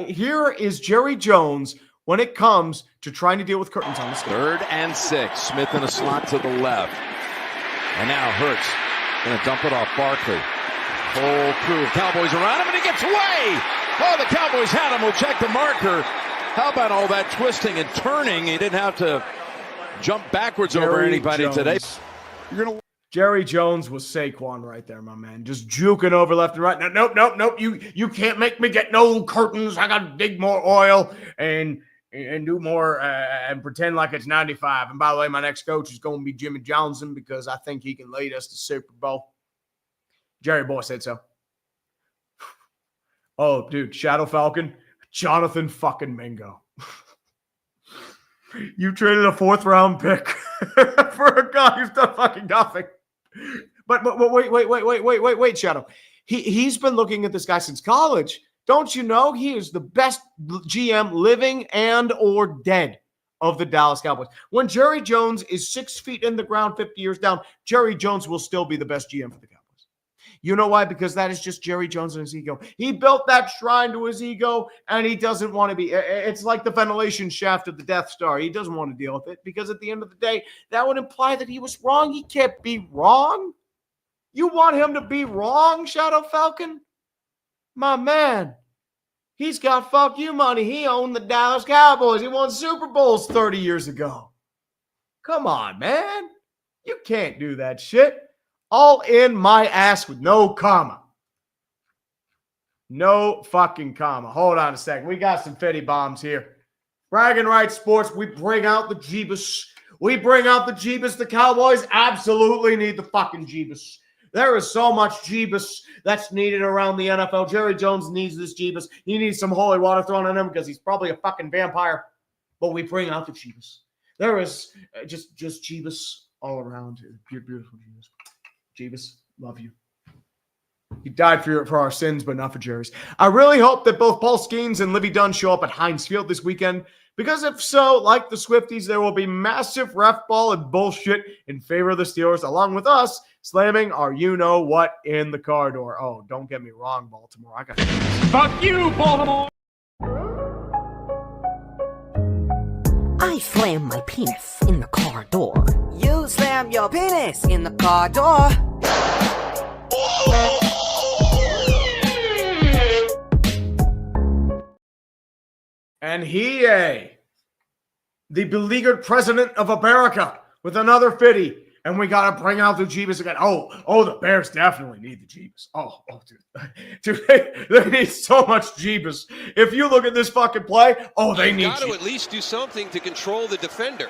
Here is Jerry Jones when it comes to trying to deal with curtains on the screen. 3rd and 6. Smith in a slot to the left. And now Hurts going to dump it off Barkley. Whole crew of Cowboys around him, and he gets away. Oh, the Cowboys had him. We'll check the marker. How about all that twisting and turning? He didn't have to jump backwards over anybody today. Jerry Jones was Saquon right there, my man. Just juking over left and right. Nope. You can't make me get no curtains. I got to dig more oil and do more and pretend like it's 95. And by the way, my next coach is going to be Jimmy Johnson because I think he can lead us to Super Bowl. Jerry Boy said so. Oh, dude, Shadow Falcon, Jonathan fucking Mingo. You traded a 4th-round pick for a guy who's done fucking nothing. But wait, Shadow. He's been looking at this guy since college. Don't you know he is the best GM living and or dead of the Dallas Cowboys? When Jerry Jones is 6 feet in the ground, 50 years down, Jerry Jones will still be the best GM for the Cowboys. You know why? Because that is just Jerry Jones and his ego. He built that shrine to his ego, and he doesn't want to be. It's like the ventilation shaft of the Death Star. He doesn't want to deal with it because at the end of the day, that would imply that he was wrong. He can't be wrong. You want him to be wrong, Shadow Falcon? My man, he's got fuck you money. He owned the Dallas Cowboys. He won Super Bowls 30 years ago. Come on, man. You can't do that shit. All in my ass with no comma. No fucking comma. Hold on a second. We got some fitty bombs here. Bragging Rights Sports, we bring out the Jeebus. The Cowboys absolutely need the fucking Jeebus. There is so much Jeebus that's needed around the NFL. Jerry Jones needs this Jeebus. He needs some holy water thrown on him because he's probably a fucking vampire. But we bring out the Jeebus. There is just Jeebus all around. Beautiful Jeebus. Jeebus, love you. He died for our sins, but not for Jerry's. I really hope that both Paul Skeens and Livy Dunn show up at Heinz Field this weekend, because if so, like the Swifties, there will be massive ref ball and bullshit in favor of the Steelers, along with us slamming our you-know-what in the car door. Oh, don't get me wrong, Baltimore. I got Fuck you, Baltimore! I slam my penis in the car door. You slam your penis in the car door. And he, the beleaguered president of America, with another fitty. And we got to bring out the Jeebus again. Oh, the Bears definitely need the Jeebus. Oh, dude, they need so much Jeebus. If you look at this fucking play, they need got to at least do something to control the defender.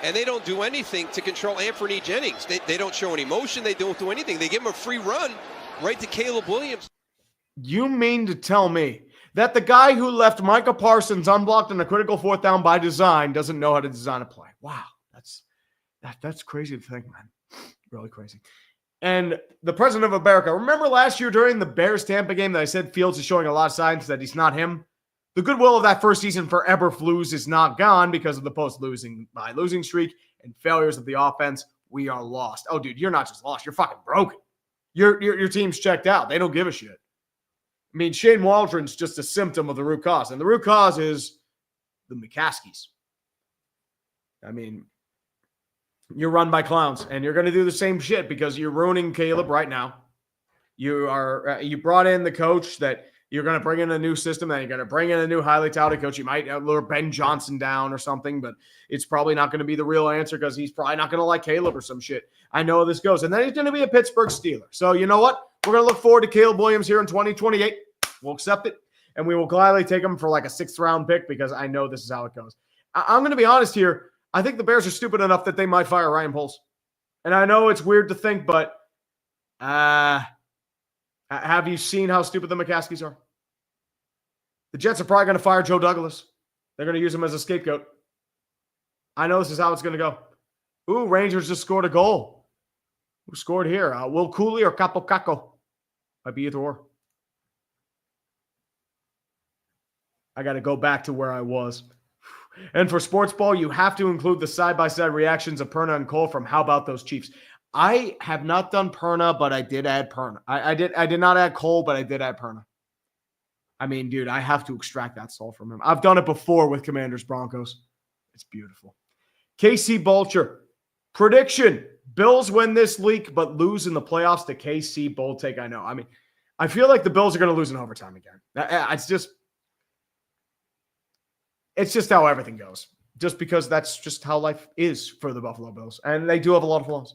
And they don't do anything to control Anthony Jennings. They don't show any motion. They don't do anything. They give him a free run right to Caleb Williams. You mean to tell me that the guy who left Micah Parsons unblocked on a critical 4th down by design doesn't know how to design a play? Wow, that's crazy to think, man. Really crazy. And the president of America, remember last year during the Bears-Tampa game that I said Fields is showing a lot of signs that he's not him? The goodwill of that first season for Eberflus is not gone because of the post-losing streak and failures of the offense. We are lost. Oh, dude, you're not just lost. You're fucking broken. Your team's checked out. They don't give a shit. I mean, Shane Waldron's just a symptom of the root cause. And the root cause is the McCaskies. I mean, you're run by clowns. And you're going to do the same shit because you're ruining Caleb right now. You brought in the coach that you're going to bring in a new system, then you're going to bring in a new highly touted coach. You might lure Ben Johnson down or something, but it's probably not going to be the real answer because he's probably not going to like Caleb or some shit. I know how this goes. And then he's going to be a Pittsburgh Steeler. So you know what? We're going to look forward to Caleb Williams here in 2028. We'll accept it, and we will gladly take him for like a 6th-round pick because I know this is how it goes. I'm going to be honest here. I think the Bears are stupid enough that they might fire Ryan Poles. And I know it's weird to think, but have you seen how stupid the McCaskies are? The Jets are probably going to fire Joe Douglas. They're going to use him as a scapegoat. I know this is how it's going to go. Ooh, Rangers just scored a goal. Who scored here? Will Cooley or Capo Caco? Might be either or. I got to go back to where I was. And for Sports Ball, you have to include the side-by-side reactions of Perna and Cole from How About Those Chiefs. I have not done Perna, but I did add Perna. I did not add Cole, but I did add Perna. I mean, dude, I have to extract that soul from him. I've done it before with Commanders Broncos. It's beautiful. KC Bolcher. Prediction. Bills win this week, but lose in the playoffs to KC. Bold take, I know. I mean, I feel like the Bills are going to lose in overtime again. It's just how everything goes. Just because that's just how life is for the Buffalo Bills. And they do have a lot of flaws.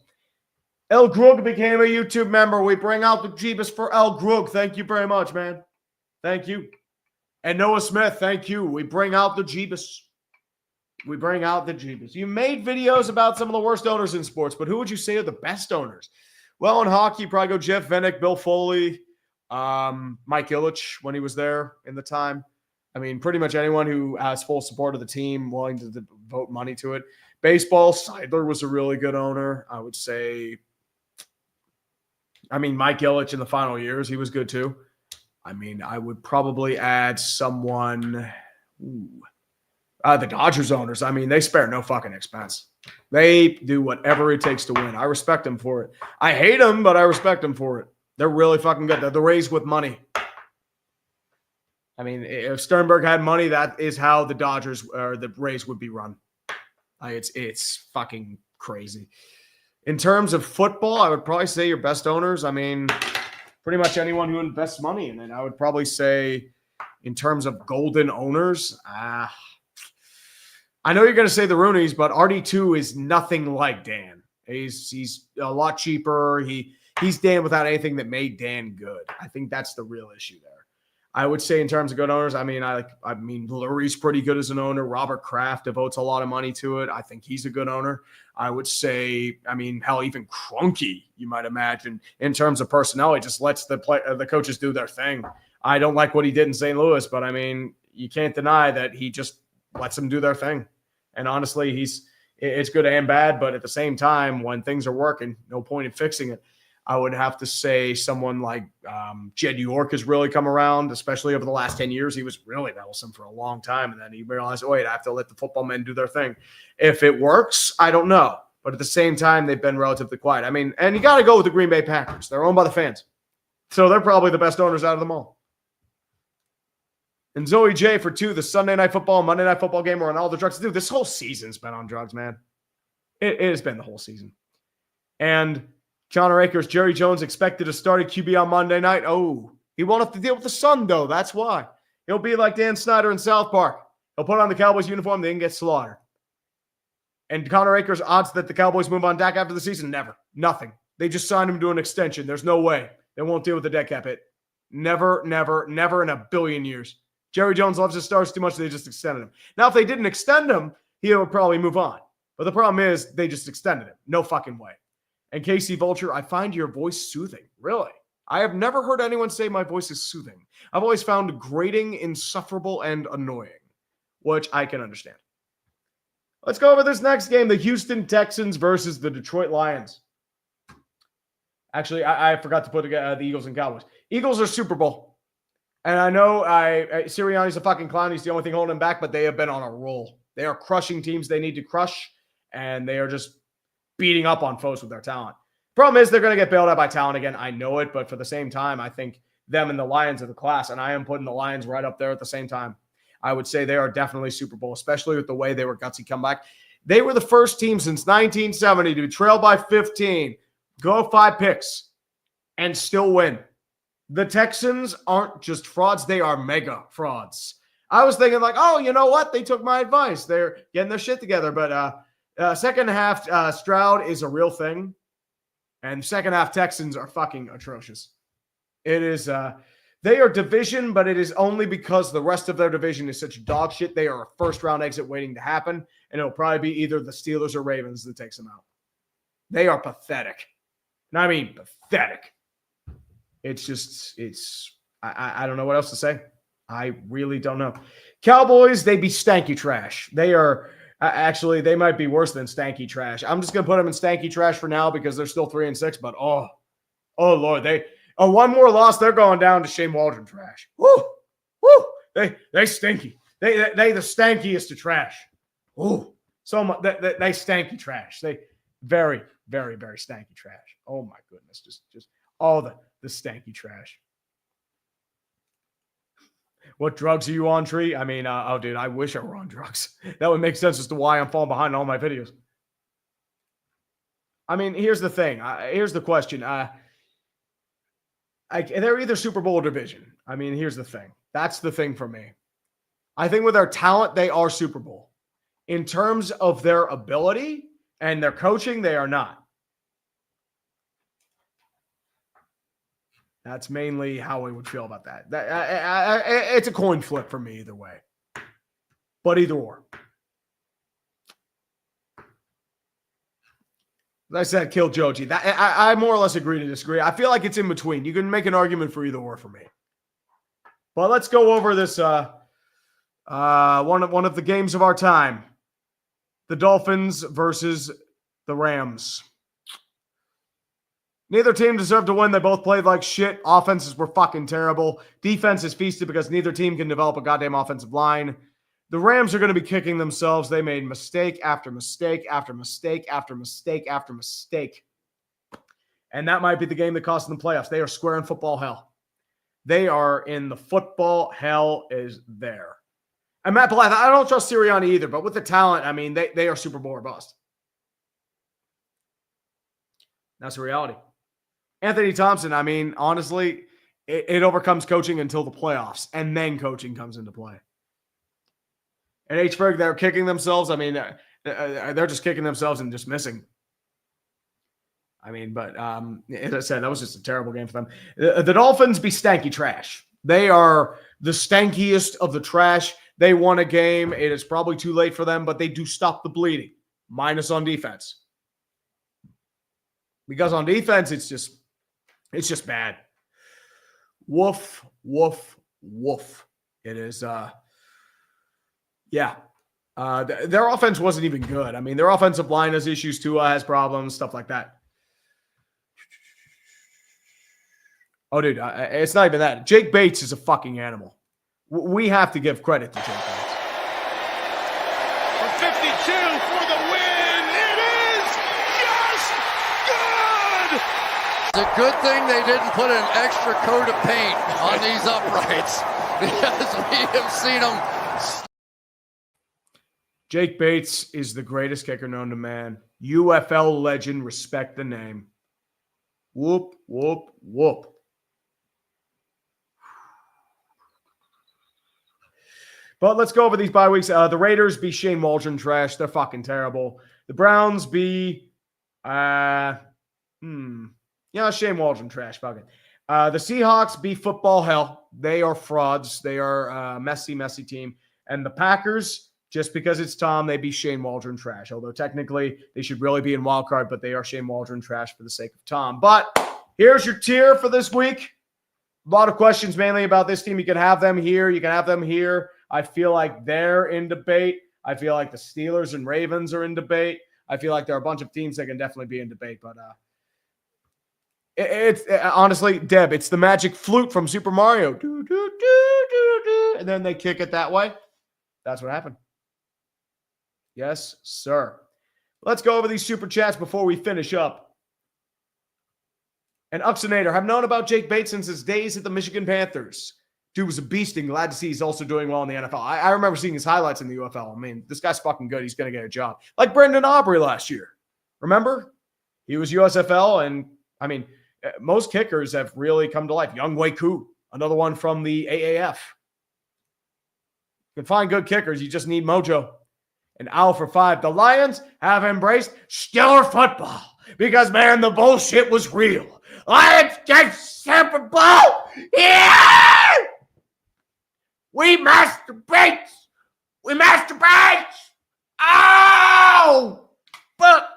El Grug became a YouTube member. We bring out the Jeebus for El Grug. Thank you very much, man. Thank you. And Noah Smith, thank you. We bring out the Jeebus. We bring out the Jeebus. You made videos about some of the worst owners in sports, but who would you say are the best owners? Well, in hockey, probably go Jeff Vinik, Bill Foley, Mike Ilitch when he was there in the time. I mean, pretty much anyone who has full support of the team, willing to devote money to it. Baseball, Seidler was a really good owner. I would say, Mike Ilitch in the final years, he was good too. I would probably add someone. The Dodgers owners, they spare no fucking expense. They do whatever it takes to win. I respect them for it. I hate them, but I respect them for it. They're really fucking good. They're the Rays with money. If Sternberg had money, that is how the Dodgers or the Rays would be run. It's fucking crazy. In terms of football, I would probably say your best owners. Pretty much anyone who invests money in it. I would probably say in terms of golden owners, I know you're going to say the Rooneys, but RD2 is nothing like Dan. He's a lot cheaper. He's Dan without anything that made Dan good. I think that's the real issue there. I would say in terms of good owners, Lurie's pretty good as an owner. Robert Kraft devotes a lot of money to it. I think he's a good owner. I would say, hell, even Kroenke, you might imagine, in terms of personnel, he just lets the coaches do their thing. I don't like what he did in St. Louis, but you can't deny that he just lets them do their thing. And honestly, it's good and bad, but at the same time, when things are working, no point in fixing it. I would have to say someone like Jed York has really come around, especially over the last 10 years. He was really meddlesome for a long time, and then he realized, wait, I have to let the football men do their thing. If it works, I don't know. But at the same time, they've been relatively quiet. And you got to go with the Green Bay Packers. They're owned by the fans. So they're probably the best owners out of them all. And Zoe J for 2, the Sunday Night Football, Monday Night Football game are on all the drugs. Dude, this whole season's been on drugs, man. It has been the whole season. And Connor Akers, Jerry Jones expected to start at QB on Monday night. Oh, he won't have to deal with the sun, though. That's why. He'll be like Dan Snyder in South Park. He'll put on the Cowboys uniform, then get slaughtered. And Connor Akers, odds that the Cowboys move on Dak after the season? Never. Nothing. They just signed him to an extension. There's no way. They won't deal with the dead cap hit. Never, never, never in a billion years. Jerry Jones loves his stars too much, they just extended him. Now, if they didn't extend him, he would probably move on. But the problem is they just extended him. No fucking way. And KC Vulture, I find your voice soothing. Really? I have never heard anyone say my voice is soothing. I've always found grating, insufferable, and annoying, which I can understand. Let's go over this next game, the Houston Texans versus the Detroit Lions. Actually, I forgot to put the Eagles and Cowboys. Eagles are Super Bowl. And I know Sirianni's a fucking clown. He's the only thing holding him back, but they have been on a roll. They are crushing teams they need to crush, and they are just beating up on foes with their talent. Problem is they're going to get bailed out by talent again. I know it, but for the same time, I think them and the Lions are the class, and I am putting the Lions right up there at the same time. I would say they are definitely Super Bowl, especially with the way they were gutsy comeback. They were the first team since 1970 to trail by 15, go 5 picks, and still win. The Texans aren't just frauds. They are mega frauds. I was thinking like, oh, you know what? They took my advice. They're getting their shit together. But second half, Stroud is a real thing. And second half Texans are fucking atrocious. It is, they are division, but it is only because the rest of their division is such dog shit. They are a first-round exit waiting to happen. And it'll probably be either the Steelers or Ravens that takes them out. They are pathetic. And I mean pathetic. It's just, I don't know what else to say. I really don't know. Cowboys, they be stanky trash. They are, Actually, they might be worse than stanky trash. I'm just going to put them in stanky trash for now because they're still 3-6. But oh Lord, one more loss, they're going down to Shane Waldron trash. Woo, woo, they stinky. They the stankiest of trash. Ooh, so much they stanky trash. They very, very, very stanky trash. Oh my goodness, just all the stanky trash. What drugs are you on, Tree? I mean, dude, I wish I were on drugs. That would make sense as to why I'm falling behind on all my videos. I mean, here's the thing. Here's the question. They're either Super Bowl or division. I mean, here's the thing. That's the thing for me. I think with their talent, they are Super Bowl. In terms of their ability and their coaching, they are not. That's mainly how we would feel about that. It's a coin flip for me either way. But either or. As I said, kill Joji. I more or less agree to disagree. I feel like it's in between. You can make an argument for either or for me. But let's go over this one of the games of our time. The Dolphins versus the Rams. Neither team deserved to win. They both played like shit. Offenses were fucking terrible. Defense is feasted because neither team can develop a goddamn offensive line. The Rams are going to be kicking themselves. They made mistake after mistake after mistake after mistake after mistake. And that might be the game that cost them the playoffs. They are square in football hell. They are in the football hell is there. And Matt Blythe, I don't trust Sirianni either, but with the talent, I mean, they are Super Bowl or bust. That's the reality. Anthony Thompson, I mean, honestly, it overcomes coaching until the playoffs, and then coaching comes into play. And H-Ferg, they're kicking themselves. I mean, they're just kicking themselves and just missing. I mean, but as I said, that was just a terrible game for them. The Dolphins be stanky trash. They are the stankiest of the trash. They won a game. It is probably too late for them, but they do stop the bleeding, minus on defense. Because on defense, it's just bad. Woof, woof, woof. It is, yeah. Their offense wasn't even good. I mean, their offensive line has issues. Tua has problems, stuff like that. Oh, dude, it's not even that. Jake Bates is a fucking animal. We have to give credit to Jake Bates. For 52 for the win. It is just good. It's a good thing they didn't put an extra coat of paint on these uprights because we have seen them. Jake Bates is the greatest kicker known to man. UFL legend, respect the name. Whoop, whoop, whoop. But let's go over these bye weeks. The Raiders be Shane Waldron trash. They're fucking terrible. The Browns be, Shane Waldron trash. Fucking. The Seahawks be football hell. They are frauds. They are a messy, messy team. And the Packers, just because it's Tom, they be Shane Waldron trash. Although technically they should really be in wild card, but they are Shane Waldron trash for the sake of Tom. But here's your tier for this week. A lot of questions mainly about this team. You can have them here. You can have them here. I feel like they're in debate. I feel like the Steelers and Ravens are in debate. I feel like there are a bunch of teams that can definitely be in debate. But it's honestly, Deb, it's the magic flute from Super Mario. Do, do, do, do, do. And then they kick it that way. That's what happened. Yes, sir. Let's go over these super chats before we finish up. And Uxinator, have known about Jake Bates since his days at the Michigan Panthers. Dude was a beast and glad to see he's also doing well in the NFL. I remember seeing his highlights in the UFL. I mean, this guy's fucking good. He's going to get a job. Like Brendan Aubrey last year. Remember? He was USFL, and, I mean, most kickers have really come to life. Young Wei Koo, another one from the AAF. You can find good kickers. You just need mojo. And Owl for 5. The Lions have embraced stellar football because, man, the bullshit was real. Lions get Super Bowl! Yeah! We masturbate! We masturbate! Oh! But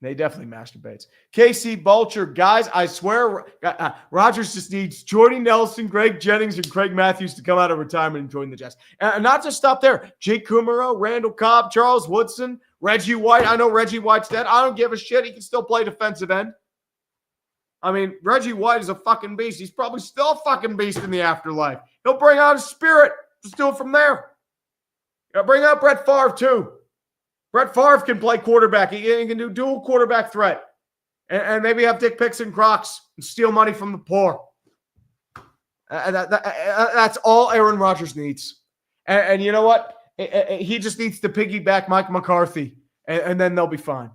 They definitely masturbates. KC Vulture, guys, I swear Rodgers just needs Jordy Nelson, Greg Jennings, and Craig Matthews to come out of retirement and join the Jets. And not to stop there. Jake Kumaro, Randall Cobb, Charles Woodson, Reggie White. I know Reggie White's dead. I don't give a shit. He can still play defensive end. I mean, Reggie White is a fucking beast. He's probably still a fucking beast in the afterlife. He'll bring out his spirit. Just do it from there. Bring out Brett Favre, too. Brett Favre can play quarterback. He can do dual quarterback threat. And maybe have dick pics and Crocs and steal money from the poor. That's all Aaron Rodgers needs. And you know what? He just needs to piggyback Mike McCarthy. And then they'll be fine.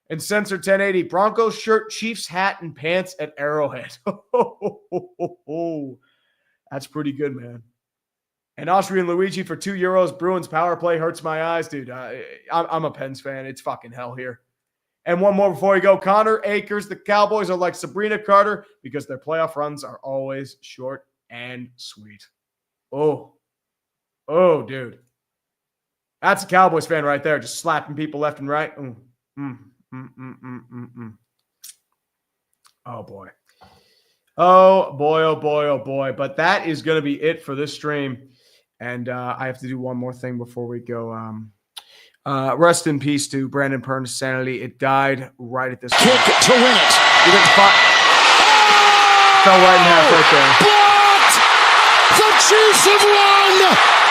And Sensor 1080, Broncos shirt, Chiefs hat, and pants at Arrowhead. That's pretty good, man. And Austrian Luigi for €2. Bruins power play hurts my eyes, dude. I'm a Pens fan. It's fucking hell here. And one more before we go. Connor Akers, the Cowboys are like Sabrina Carter because their playoff runs are always short and sweet. Oh, dude. That's a Cowboys fan right there, just slapping people left and right. Oh, boy. Oh, boy. But that is going to be it for this stream. And I have to do one more thing before we go. Rest in peace to Brandon Pern's sanity. It died right at this point. Kick to win it. Fell right in half right there. Blocked! The Chiefs have won!